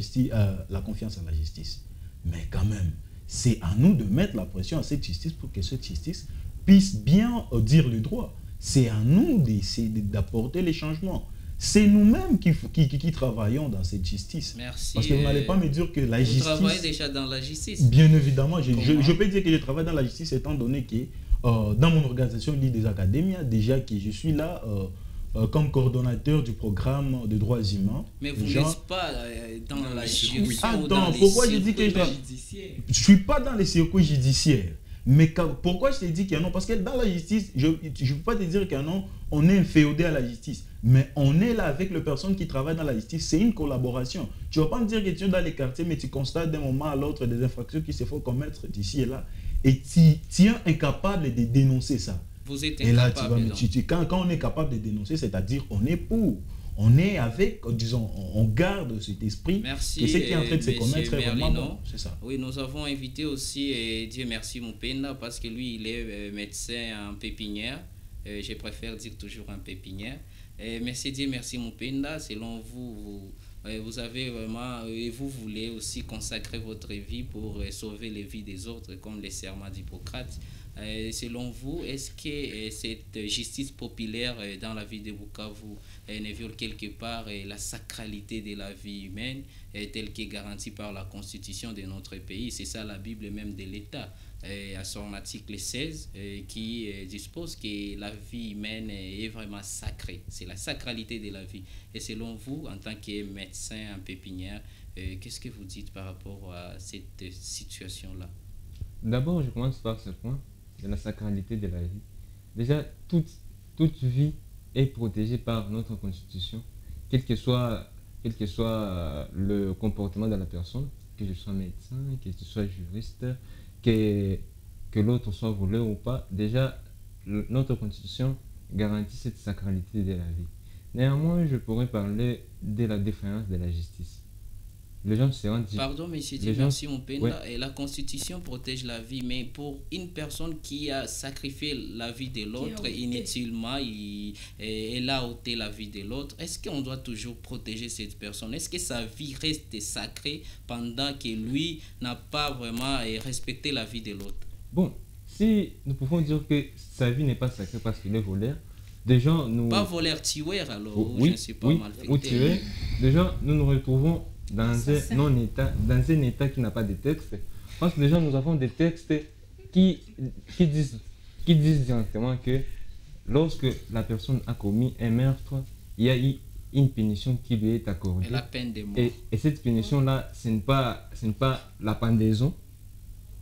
la confiance à la justice, mais quand même, c'est à nous de mettre la pression à cette justice pour que cette justice puisse bien dire le droit. C'est à nous d'essayer d'apporter les changements. C'est nous-mêmes qui travaillons dans cette justice. Merci. Parce que vous n'allez pas me dire que la justice... Vous travaillez déjà dans la justice? Bien évidemment. Je peux dire que je travaille dans la justice étant donné que dans mon organisation Ligue des Académias, déjà que je suis là comme coordonnateur du programme de droits humains. Mais vous n'êtes pas dans la justice. Attends, pourquoi je dis que je ne suis pas dans les circuits judiciaires? Mais pourquoi je te dis que non? Parce que dans la justice, je ne peux pas te dire que non, on est inféodé à la justice. Mais on est là avec les personnes qui travaillent dans la justice. C'est une collaboration. Tu ne vas pas me dire que tu es dans les quartiers, mais tu constates d'un moment à l'autre des infractions qui se font commettre d'ici et là. Et tu es incapable de dénoncer ça. Vous êtes incapable. Et là, quand on est capable de dénoncer, c'est-à-dire on est pour. On est avec, disons, on garde cet esprit. Merci. Et ce qui est en train de se commettre est vraiment bon. C'est ça. Oui, nous avons invité aussi Dieu merci Moupenda parce que lui, il est médecin en pépinière. Je préfère dire toujours en pépinière. Merci Dieu merci Moupenda. Selon vous, vous avez vraiment, et vous voulez aussi consacrer votre vie pour sauver les vies des autres, comme les serments d'Hippocrate. Selon vous, est-ce que cette justice populaire dans la ville de Bukavu ne viole quelque part la sacralité de la vie humaine telle qu'est garantie par la constitution de notre pays? C'est ça la Bible même de l'État, à son article 16, qui dispose que la vie humaine est vraiment sacrée. C'est la sacralité de la vie. Et selon vous, en tant que médecin en pépinière, qu'est-ce que vous dites par rapport à cette situation-là? D'abord, je commence par ce point de la sacralité de la vie. Déjà, toute vie est protégée par notre constitution, quel que soit le comportement de la personne, que je sois médecin, que je sois juriste, que l'autre soit voleur ou pas. Déjà, notre constitution garantit cette sacralité de la vie. Néanmoins, je pourrais parler de la défaillance de la justice. Les gens se rendent... Pardon, monsieur merci Moupenda. Ouais. La Constitution protège la vie, mais pour une personne qui a sacrifié la vie de l'autre inutilement, elle a ôté la vie de l'autre, est-ce qu'on doit toujours protéger cette personne? Est-ce que sa vie reste sacrée pendant que lui n'a pas vraiment respecté la vie de l'autre? Bon, si nous pouvons dire que sa vie n'est pas sacrée parce qu'il est voleur, des gens nous... Pas voleur, tueur alors, oui, je ne sais pas oui, mal fait. Ou tueur, des gens, nous nous retrouvons dans un état qui n'a pas de texte. Parce que déjà nous avons des textes qui disent directement que lorsque la personne a commis un meurtre, il y a eu une punition qui lui est accordée. Et la peine de mort. Et cette punition-là, ce n'est pas la pendaison,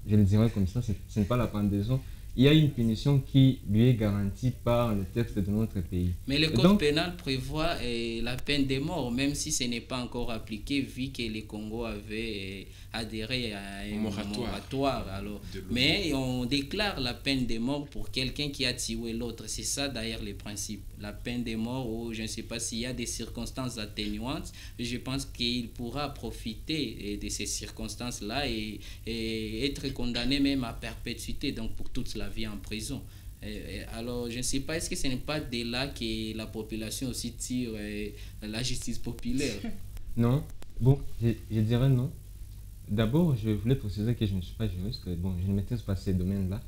je le dirais comme ça, ce n'est pas la pendaison. Il y a une punition qui lui est garantie par le texte de notre pays. Mais le code pénal prévoit la peine de mort, même si ce n'est pas encore appliqué, vu que les Congo avaient adhéré à un moratoire. Alors. Mais on déclare la peine de mort pour quelqu'un qui a tué l'autre. C'est ça d'ailleurs le principe. La peine de mort, ou je ne sais pas s'il y a des circonstances atténuantes, je pense qu'il pourra profiter de ces circonstances-là et être condamné même à perpétuité, donc pour toute la vie en prison. Alors, je ne sais pas, est-ce que ce n'est pas de là que la population aussi tire la justice populaire? Non. Bon, je dirais non. D'abord, je voulais préciser que je ne suis pas juriste. Bon, je ne maîtrise pas ces domaines-là.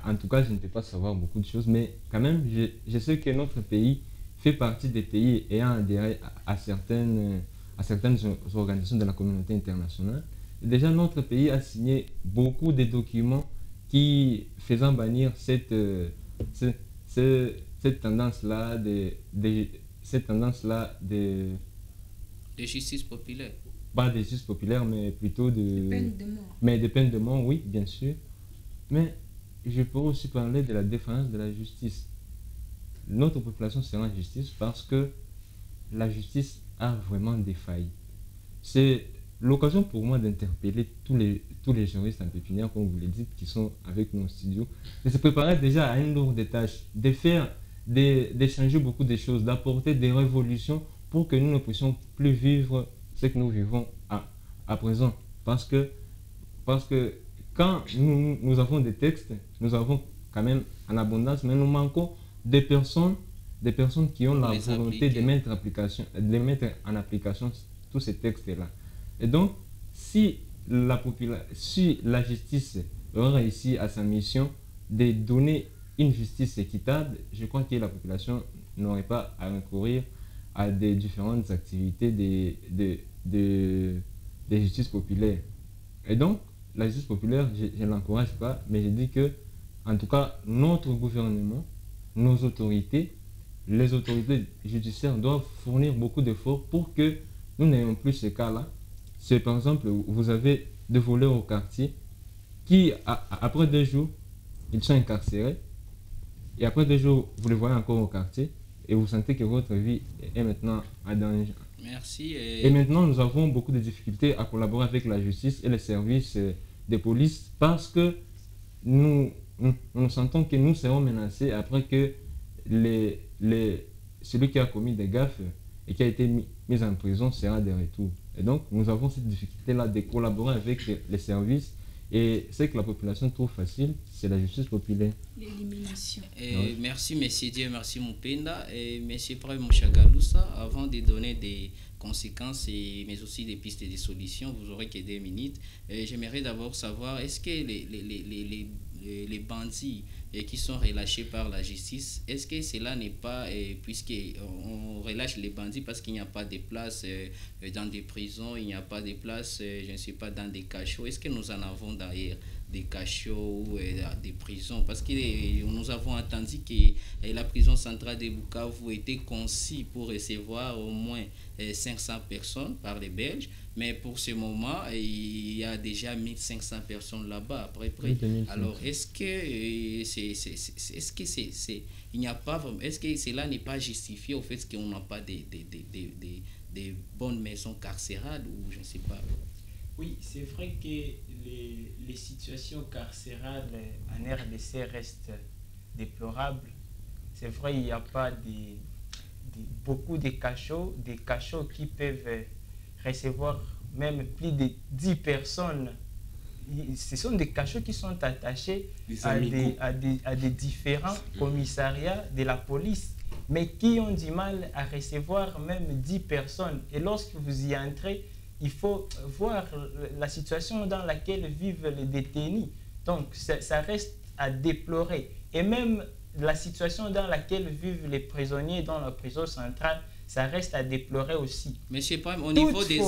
En tout cas, je ne peux pas savoir beaucoup de choses, mais quand même, je sais que notre pays fait partie des pays ayant adhéré à à certaines organisations de la communauté internationale. Et déjà, notre pays a signé beaucoup de documents qui faisant bannir cette tendance-là de justice populaire. Pas de justice populaire, mais plutôt de peine de mort. Mais de peine de mort, oui, bien sûr. Mais je peux aussi parler de la défense de la justice. Notre population sera en justice parce que la justice a vraiment défailli. C'est l'occasion pour moi d'interpeller tous les juristes en pépinière, comme vous le dites, qui sont avec nous au studio, de se préparer déjà à une lourde tâche, d'échanger beaucoup de choses, d'apporter des révolutions pour que nous ne puissions plus vivre ce que nous vivons à présent. Parce que quand nous avons des textes, nous avons quand même en abondance, mais nous manquons des personnes qui ont la volonté de mettre en application tous ces textes-là. Et donc, si la justice réussit à sa mission de donner une justice équitable, je crois que la population n'aurait pas à recourir à des différentes activités de justice populaire. Et donc, la justice populaire, je ne l'encourage pas, mais je dis que, en tout cas, notre gouvernement, nos autorités, les autorités judiciaires doivent fournir beaucoup d'efforts pour que nous n'ayons plus ce cas-là. C'est par exemple, vous avez des voleurs au quartier qui, après 2 jours, ils sont incarcérés. Et après 2 jours, vous les voyez encore au quartier et vous sentez que votre vie est maintenant en danger. Merci. Et maintenant, nous avons beaucoup de difficultés à collaborer avec la justice et les services de police parce que nous sentons que nous serons menacés après que celui qui a commis des gaffes et qui a été mis en prison sera de retour. Et donc, nous avons cette difficulté-là de collaborer avec les services. Et ce que la population trouve facile, c'est la justice populaire. L'élimination. Merci, M. Dieu, merci, Moupenda. Et M. Prime Mouchagaloussa, avant de donner des conséquences, mais aussi des pistes et des solutions, vous aurez que 2 minutes. J'aimerais d'abord savoir, est-ce que les bandits qui sont relâchés par la justice, est-ce que cela n'est pas, puisqu'on relâche les bandits parce qu'il n'y a pas de place dans des prisons, il n'y a pas de place, je ne sais pas, dans des cachots, est-ce que nous en avons d'ailleurs des cachots ou des prisons? Parce que nous avons entendu que la prison centrale de Bukavu était conçue pour recevoir au moins 500 personnes par les Belges, mais pour ce moment, il y a déjà 1500 personnes là-bas, à peu près. Alors, est-ce que cela n'est pas justifié au fait qu'on n'a pas des bonnes maisons carcérales ou je ne sais pas? Oui, c'est vrai que les situations carcérales en RDC restent déplorables. C'est vrai, il n'y a pas beaucoup de cachots qui peuvent recevoir même plus de 10 personnes. Ce sont des cachots qui sont attachés à des différents commissariats de la police, mais qui ont du mal à recevoir même 10 personnes. Et lorsque vous y entrez, il faut voir la situation dans laquelle vivent les détenus. Donc, ça reste à déplorer. Et même la situation dans laquelle vivent les prisonniers dans la prison centrale, ça reste à déplorer aussi. Monsieur Prime, au niveau des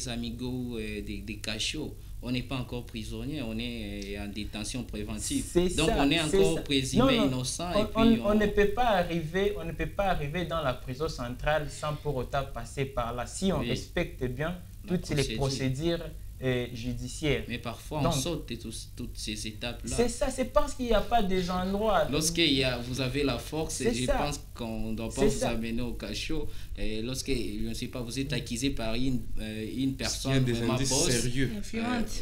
amigos, des cachots, on n'est pas encore prisonnier, on est en détention préventive. Donc on est encore présumé innocent. On ne peut pas arriver dans la prison centrale sans pour autant passer par là. Si on respecte bien toutes les procédures judiciaire. Mais parfois on saute toutes ces étapes-là. C'est ça, c'est parce qu'il n'y a pas des endroits. Lorsque vous avez la force, je pense qu'on ne doit pas vous amener au cachot. Et lorsque, je ne sais pas, vous êtes accusé par une personne vraiment boss. Sérieux.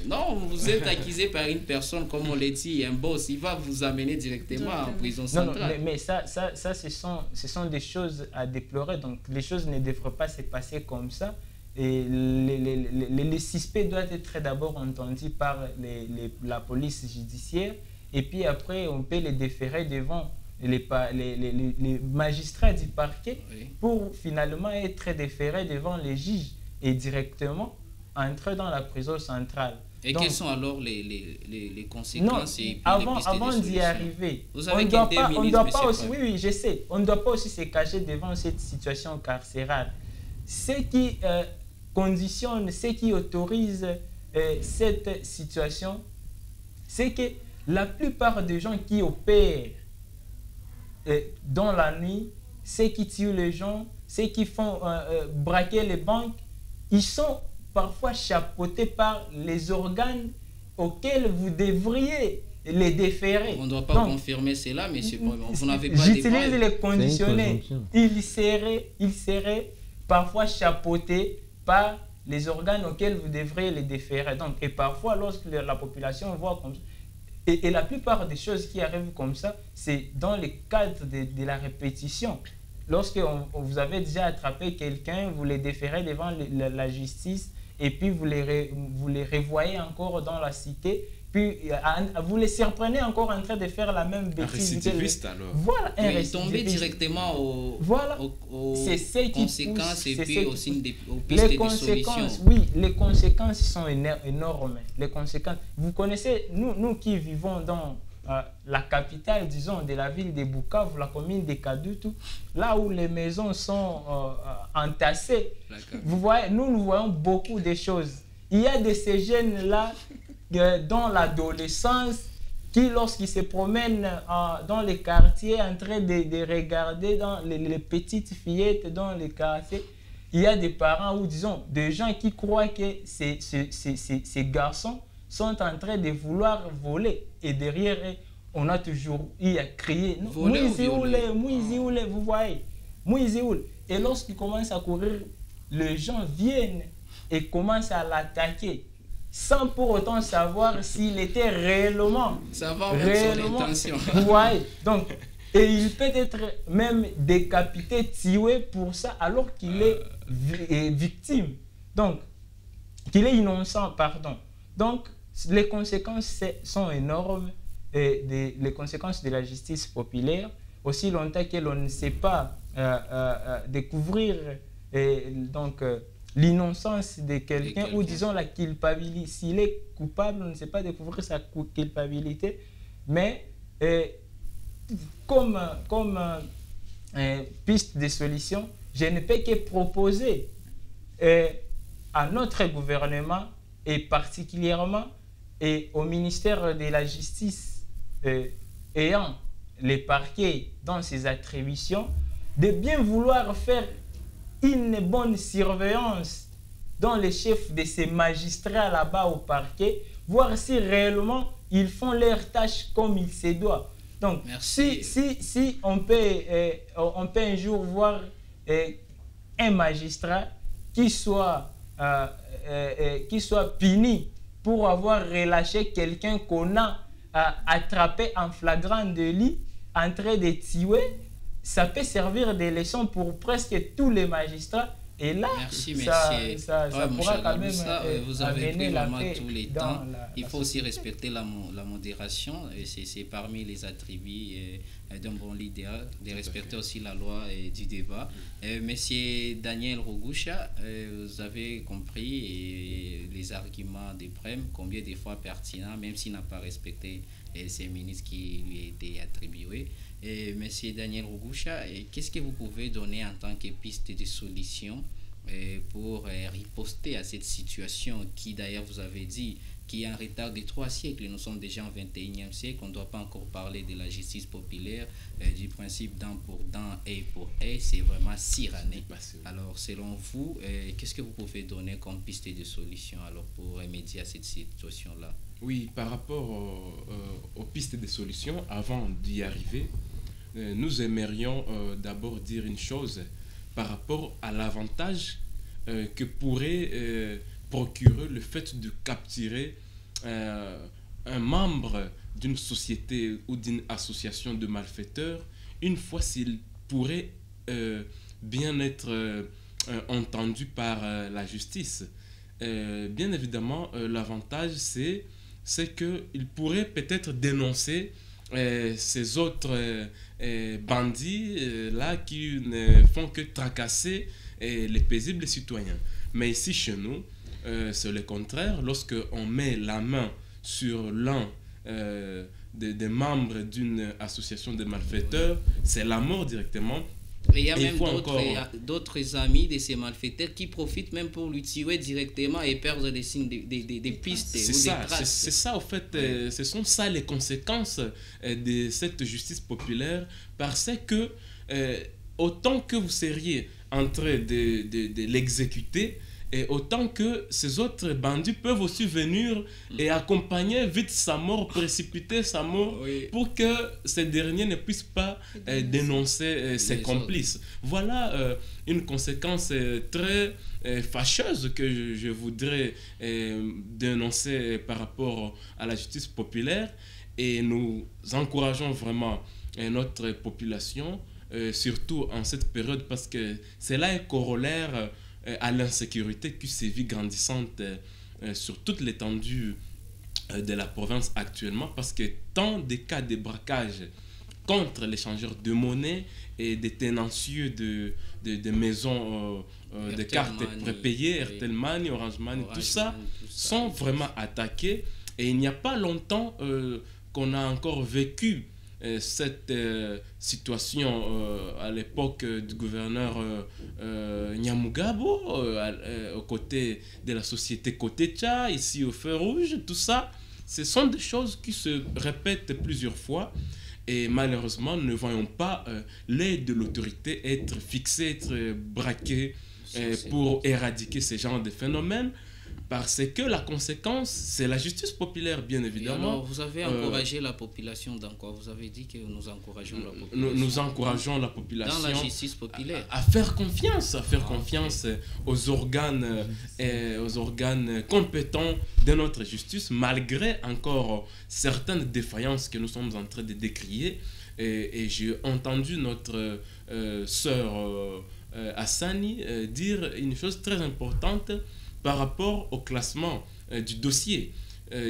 Non, vous êtes accusé par une personne, comme on l'a dit, un boss, il va vous amener directement en prison centrale. Non, mais ça ce sont des choses à déplorer. Donc les choses ne devraient pas se passer comme ça. Et les suspects doivent être d'abord entendus par la police judiciaire et puis après on peut les déférer devant les magistrats du parquet pour finalement être déférés devant les juges et directement entrer dans la prison centrale. Et donc, quelles sont alors les conséquences avant d'y arriver, vous avez on doit pas aussi, oui, je sais, on ne doit pas aussi se cacher devant cette situation carcérale. ce qui conditionne, ce qui autorise cette situation, c'est que la plupart des gens qui opèrent dans la nuit, ceux qui tuent les gens, ceux qui font braquer les banques, ils sont parfois chapeautés par les organes auxquels vous devriez les déférer. On ne doit pas confirmer cela, mais vous n'avez pas j'utilise les conditionnels. Il serait parfois chapeauté par les organes auxquels vous devriez les déférer. Donc, et parfois, lorsque la population voit comme ça, et la plupart des choses qui arrivent comme ça, c'est dans le cadre de la répétition. Lorsque vous avez déjà attrapé quelqu'un, vous les déférez devant la justice, et puis vous les revoyez encore dans la cité, puis vous les surprenez encore en train de faire la même bêtise. Un récidiviste alors. Voilà, un récidiviste. Tomber directement aux conséquences et puis aussi aux pistes de solutions. Oui, les conséquences sont énormes. Les conséquences. Vous connaissez, nous qui vivons dans la capitale, disons, de la ville de Bukavu, la commune de Kadutu, là où les maisons sont entassées, vous voyez, nous voyons beaucoup de choses. Il y a de ces jeunes-là dans l'adolescence qui, lorsqu'ils se promènent dans les quartiers en train de regarder dans les petites fillettes dans les quartiers, il y a des parents ou disons des gens qui croient que ces garçons sont en train de vouloir voler, et derrière eux, on a toujours eu à crier Mouizioule, vous voyez, Mouizioule. Et lorsqu'ils commencent à courir, les gens viennent et commencent à l'attaquer sans pour autant savoir s'il était réellement vous voyez. Donc, et il peut être même décapité, tué pour ça, alors qu'il est victime, donc qu'il est innocent, pardon. Donc les conséquences sont énormes, les conséquences de la justice populaire, aussi longtemps que l'on ne sait pas découvrir l'innocence de quelqu'un, ou disons la culpabilité. S'il est coupable, on ne sait pas découvrir sa culpabilité, mais comme piste de solution, je ne peux que proposer à notre gouvernement, et particulièrement au ministère de la Justice ayant les parquets dans ses attributions, de bien vouloir faire une bonne surveillance dans les chefs de ces magistrats là-bas au parquet, voir si réellement ils font leurs tâches comme il se doit. Donc, si on peut un jour voir un magistrat qui soit puni pour avoir relâché quelqu'un qu'on a attrapé en flagrant délit en train de tuer, ça peut servir de leçon pour presque tous les magistrats. Et là, ça pourra quand même vous avez pris vraiment tous les temps. Il faut aussi société. respecter la modération. C'est parmi les attributs d'un bon leader, de respecter aussi la loi du débat. Monsieur Daniel Rogusha, vous avez compris les arguments de Prem, combien de fois pertinents, même s'il n'a pas respecté ces ministres qui lui étaient attribués. Monsieur Daniel Rogusha, qu'est-ce que vous pouvez donner en tant que piste de solution pour riposter à cette situation qui, d'ailleurs, vous avez dit, qui est en retard de 3 siècles. Nous sommes déjà au 21e siècle. On ne doit pas encore parler de la justice populaire, du principe dent pour dent, œil pour œil. C'est vraiment cyranné. Alors, selon vous, qu'est-ce que vous pouvez donner comme piste de solution alors pour remédier à cette situation-là? Oui, par rapport aux pistes de solutions, avant d'y arriver, nous aimerions d'abord dire une chose par rapport à l'avantage que pourrait procurer le fait de capturer un membre d'une société ou d'une association de malfaiteurs, une fois s'il pourrait bien être entendu par la justice. Bien évidemment, l'avantage, c'est qu'il pourrait peut-être dénoncer ces autres bandits là qui ne font que tracasser les paisibles citoyens. Mais ici chez nous, c'est le contraire. Lorsqu'on met la main sur l'un des membres d'une association de malfaiteurs, c'est la mort directement. Et il y a Et il même faut encore- d'autres amis de ces malfaiteurs qui profitent même pour lui tirer directement et perdre des signes, des pistes C'est ou ça, des traces. c'est ça, au fait, ce sont ça les conséquences de cette justice populaire, parce que autant que vous seriez en train de l'exécuter, et autant que ces autres bandits peuvent aussi venir et accompagner vite sa mort, précipiter sa mort, Oui. pour que ces derniers ne puissent pas dénoncer ses Les complices. Voilà une conséquence très fâcheuse que je voudrais dénoncer par rapport à la justice populaire, et nous encourageons vraiment notre population, surtout en cette période, parce que c'est là un corollaire à l'insécurité qui sévit grandissante sur toute l'étendue de la province actuellement, parce que tant des cas de braquage contre les changeurs de monnaie et des tenancieux de maisons de cartes prépayées, Airtel Money, Orange Money, tout ça sont vraiment attaqués. Et il n'y a pas longtemps qu'on a encore vécu cette situation à l'époque du gouverneur Nyamugabo, aux côtés de la société Kotecha, ici au Feu Rouge, tout ça, ce sont des choses qui se répètent plusieurs fois. Et malheureusement, nous ne voyons pas l'aide de l'autorité être fixée, être braquée pour éradiquer ce genre de phénomènes. Parce que la conséquence, c'est la justice populaire, bien évidemment. Alors, vous avez encouragé la population dans quoi? Vous avez dit que nous encourageons la population. Nous encourageons la population dans la justice populaire. à faire confiance, confiance aux organes compétents de notre justice, malgré encore certaines défaillances que nous sommes en train de décrier. Et j'ai entendu notre sœur Hassani dire une chose très importante par rapport au classement du dossier.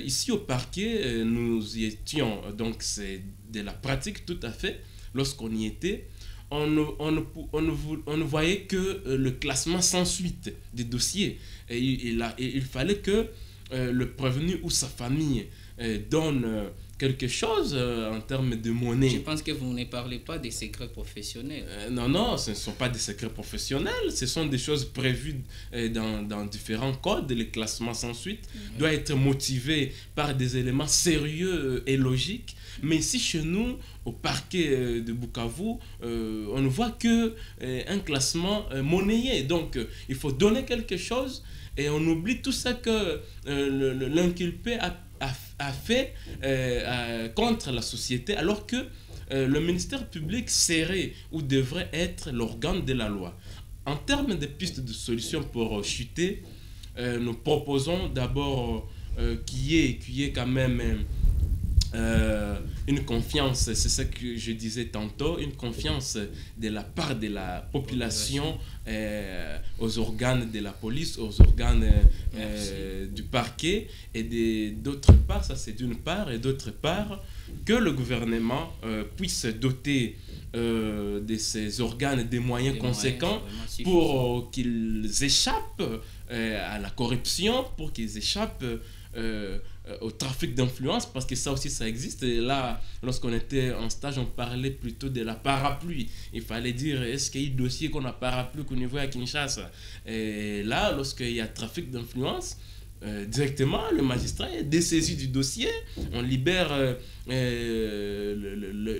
Ici au parquet, nous y étions, donc c'est de la pratique tout à fait. Lorsqu'on y était, on ne voyait que le classement sans suite des dossiers. Et il fallait que le prévenu ou sa famille donne quelque chose en termes de monnaie. Je pense que vous ne parlez pas des secrets professionnels. Non, ce ne sont pas des secrets professionnels, ce sont des choses prévues dans différents codes. Le classement sans suite doit être motivé par des éléments sérieux et logiques. Mais ici, chez nous, au parquet de Bukavu, on ne voit qu'un classement monnayé. Donc, il faut donner quelque chose et on oublie tout ça que l'inculpé a fait contre la société, alors que le ministère public serait ou devrait être l'organe de la loi. En termes de pistes de solutions pour chuter, nous proposons d'abord qu'il y ait quand même une confiance, c'est ce que je disais tantôt, une confiance de la part de la population aux organes de la police, aux organes du parquet, et d'autre part, ça c'est d'une part, et d'autre part, que le gouvernement puisse doter de ces organes des moyens conséquents pour qu'ils échappent à la corruption, pour qu'ils échappent au trafic d'influence, parce que ça aussi ça existe. Et là, lorsqu'on était en stage, on parlait plutôt de la parapluie. Il fallait dire, est-ce qu'il y a un dossier qu'on a parapluie qu'on y voit à Kinshasa? Et là, lorsqu'il y a trafic d'influence, directement le magistrat est dessaisi du dossier, on libère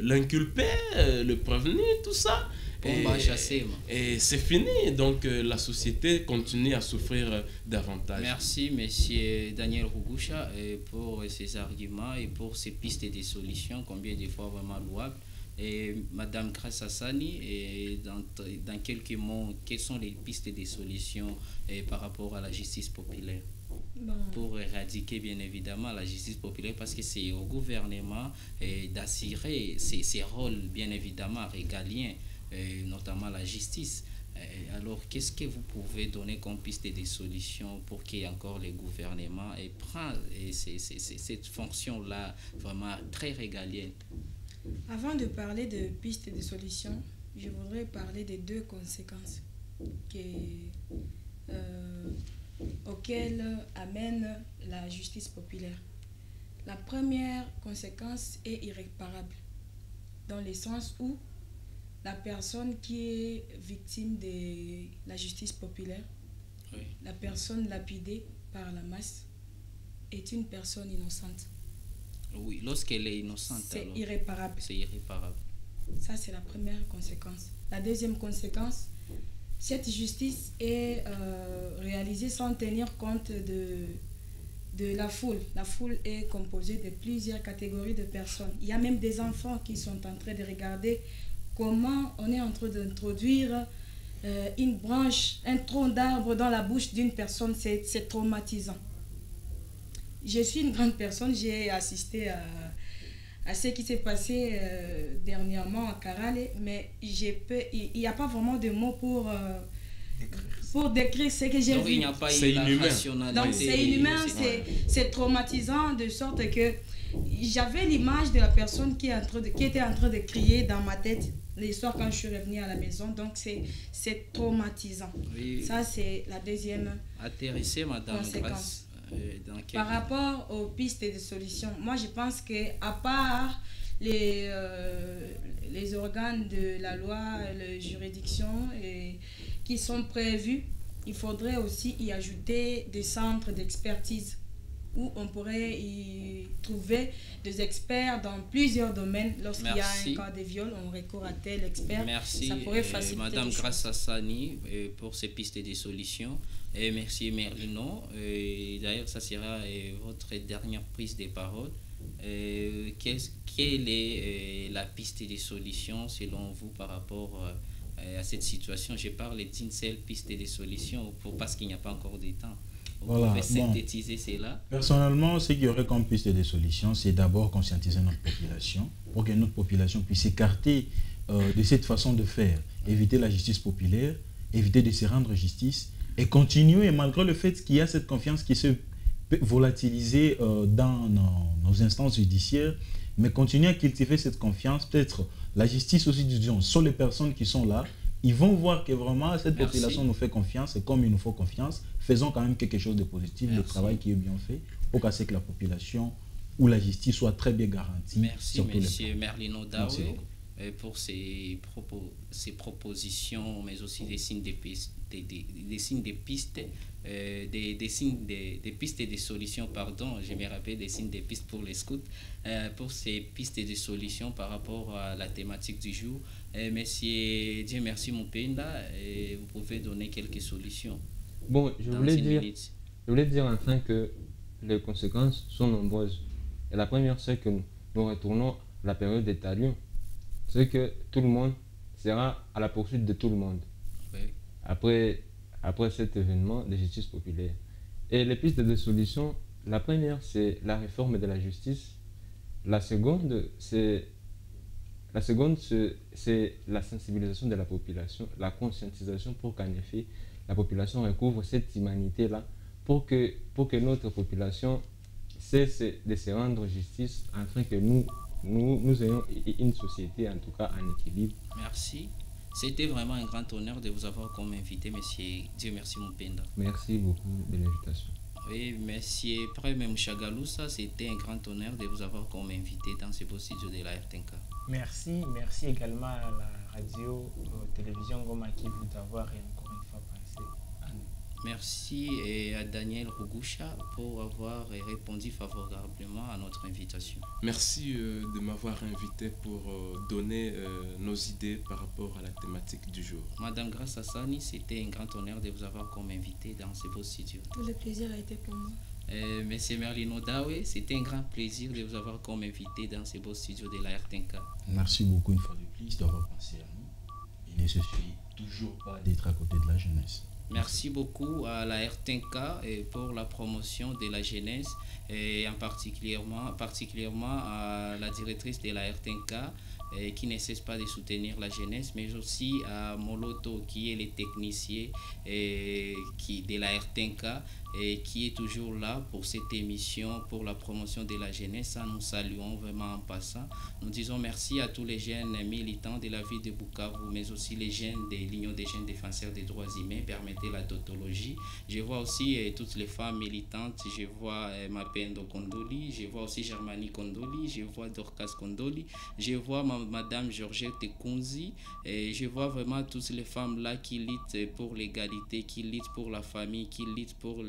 l'inculpé, le prévenu, tout ça. Et c'est fini, donc la société continue à souffrir davantage. Merci, monsieur Daniel Rugusha, pour ces arguments et pour ces pistes et des solutions, combien de fois vraiment louables. Et madame Grace Hassani, et dans quelques mots, quelles sont les pistes et des solutions par rapport à la justice populaire? Pour éradiquer bien évidemment la justice populaire, parce que c'est au gouvernement d'assurer ses rôles bien évidemment régaliens, notamment la justice. Alors, qu'est-ce que vous pouvez donner comme piste des solutions pour qu'il y ait encore le gouvernement prenne cette fonction-là vraiment très régalienne? Avant de parler de pistes de solutions, je voudrais parler des deux conséquences auxquelles amène la justice populaire. La première conséquence est irréparable, dans le sens où la personne qui est victime de la justice populaire, Oui. la personne lapidée par la masse, est une personne innocente. Oui, lorsqu'elle est innocente, C'est alors, irréparable. c'est irréparable. Ça, c'est la première conséquence. La deuxième conséquence, cette justice est réalisée sans tenir compte de la foule. La foule est composée de plusieurs catégories de personnes. Il y a même des enfants qui sont en train de regarder comment on est en train d'introduire une branche, un tronc d'arbre dans la bouche d'une personne. C'est traumatisant. Je suis une grande personne, j'ai assisté à ce qui s'est passé dernièrement à Karale, mais il n'y a pas vraiment de mots pour décrire ce que j'ai Donc, vu. il n'y a pas C'est eu la inhumain. rationalité. Donc c'est inhumain, c'est traumatisant de sorte que j'avais l'image de la personne qui était en train de crier dans ma tête les soirs quand je suis revenue à la maison. Donc c'est traumatisant. Oui. Ça, c'est la deuxième Atterrissez, Madame conséquence. Grace. Dans quel... Par rapport aux pistes et de solutions, moi je pense qu'à part les organes de la loi, les juridictions qui sont prévus, il faudrait aussi y ajouter des centres d'expertise où on pourrait y trouver des experts dans plusieurs domaines. Lorsqu'il y a Merci. un cas de viol, on recourt à tel expert. Merci, Ça pourrait faciliter Madame les choses. Grace Hassani, pour ces pistes et des solutions. Et merci Merlino. D'ailleurs, ça sera votre dernière prise de parole. Quelle est la piste et des solutions selon vous par rapport à cette situation? Je parle d'une seule piste et des solutions parce qu'il n'y a pas encore de temps. Vous Voilà, pouvez bon. synthétiser cela? Personnellement, ce qu'il y aurait comme piste de solution, c'est d'abord conscientiser notre population pour que notre population puisse s'écarter de cette façon de faire, éviter la justice populaire, éviter de se rendre justice et continuer, malgré le fait qu'il y a cette confiance qui se peut volatiliser dans nos instances judiciaires, mais continuer à cultiver cette confiance. Peut-être la justice aussi, disons, sont les personnes qui sont là. Ils vont voir que vraiment cette Merci. population nous fait confiance et comme il nous faut confiance, faisons quand même quelque chose de positif, le Merci. travail qui est bien fait pour qu'à que la population ou la justice soit très bien garantie. Merci, sur tous les Monsieur plans. Merlino Merci Dawe, beaucoup. pour ces propositions, mais aussi des signes des pistes, des signes des pistes, des signes des pistes et des solutions, pardon, je me rappelle des signes des pistes pour les scouts, pour ces pistes et des solutions par rapport à la thématique du jour. Monsieur Dieu merci Mupenda, vous pouvez donner quelques solutions. Bon, je dans voulais une dire minute. enfin que les conséquences sont nombreuses. Et la première, c'est que nous retournons à la période des talions. C'est que tout le monde sera à la poursuite de tout le monde Oui. après cet événement de justice populaire. Et les pistes de solution, la première, c'est la réforme de la justice. La seconde, c'est la sensibilisation de la population, la conscientisation pour qu'en effet, la population recouvre cette humanité-là, pour que notre population cesse de se rendre justice, afin que nous ayons une société, en tout cas, en équilibre. Merci. C'était vraiment un grand honneur de vous avoir comme invité, monsieur Dieu merci Mupenda. Merci beaucoup de l'invitation. Oui, monsieur Prime Mouchagalousa, c'était un grand honneur de vous avoir comme invité dans ce beau studio de la RTNK. Merci également à la radio, télévision Goma Kivu d'avoir encore une fois pensé à nous. Merci à Daniel Rugusha pour avoir répondu favorablement à notre invitation. Merci de m'avoir invité pour donner nos idées par rapport à la thématique du jour. Madame Grace Hassani, c'était un grand honneur de vous avoir comme invité dans ce beau studio. Tout le plaisir a été pour moi. Monsieur Merlino Dawe, c'était un grand plaisir de vous avoir comme invité dans ce beau studio de la RTNK. Merci beaucoup une fois de plus d'avoir pensé à nous. Il ne suffit toujours pas d'être à côté de la jeunesse. Merci beaucoup à la RTNK pour la promotion de la jeunesse et particulièrement à la directrice de la RTNK qui ne cesse pas de soutenir la jeunesse, mais aussi à Moloto qui est le technicien de la RTNK et qui est toujours là pour cette émission, pour la promotion de la jeunesse. Ça, nous saluons vraiment en passant. Nous disons merci à tous les jeunes militants de la ville de Bukavu, mais aussi les jeunes de l'Union des jeunes défenseurs des droits humains. Permettez la tautologie. Je vois aussi toutes les femmes militantes. Je vois Mapendo Kondoli, je vois aussi Germanie Kondoli, je vois Dorcas Kondoli, je vois Madame Georgette Kunzi. Et je vois vraiment toutes les femmes là qui luttent pour l'égalité, qui luttent pour la famille, qui luttent pour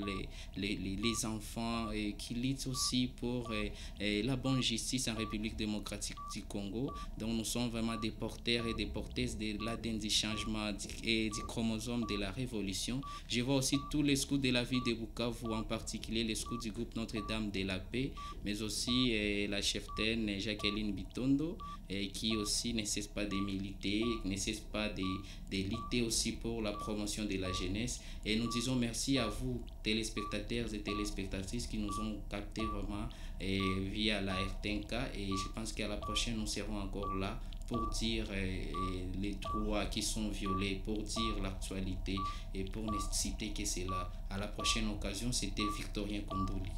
les enfants, et qui luttent aussi pour la bonne justice en République démocratique du Congo. Donc nous sommes vraiment des porteurs et des porteuses de l'ADN du changement et du chromosome de la révolution. Je vois aussi tous les scouts de la ville de Bukavu, en particulier les scouts du groupe Notre-Dame de la Paix, mais aussi la cheftaine Jacqueline Bitondo, qui aussi ne cesse pas de militer, ne cesse pas de lutter aussi pour la promotion de la jeunesse. Et nous disons merci à vous, téléspectateurs et téléspectatrices, qui nous ont captés vraiment via la RTNK. Et je pense qu'à la prochaine, nous serons encore là pour dire les droits qui sont violés, pour dire l'actualité et pour ne citer que cela. À la prochaine occasion, c'était Victorien Kondoli.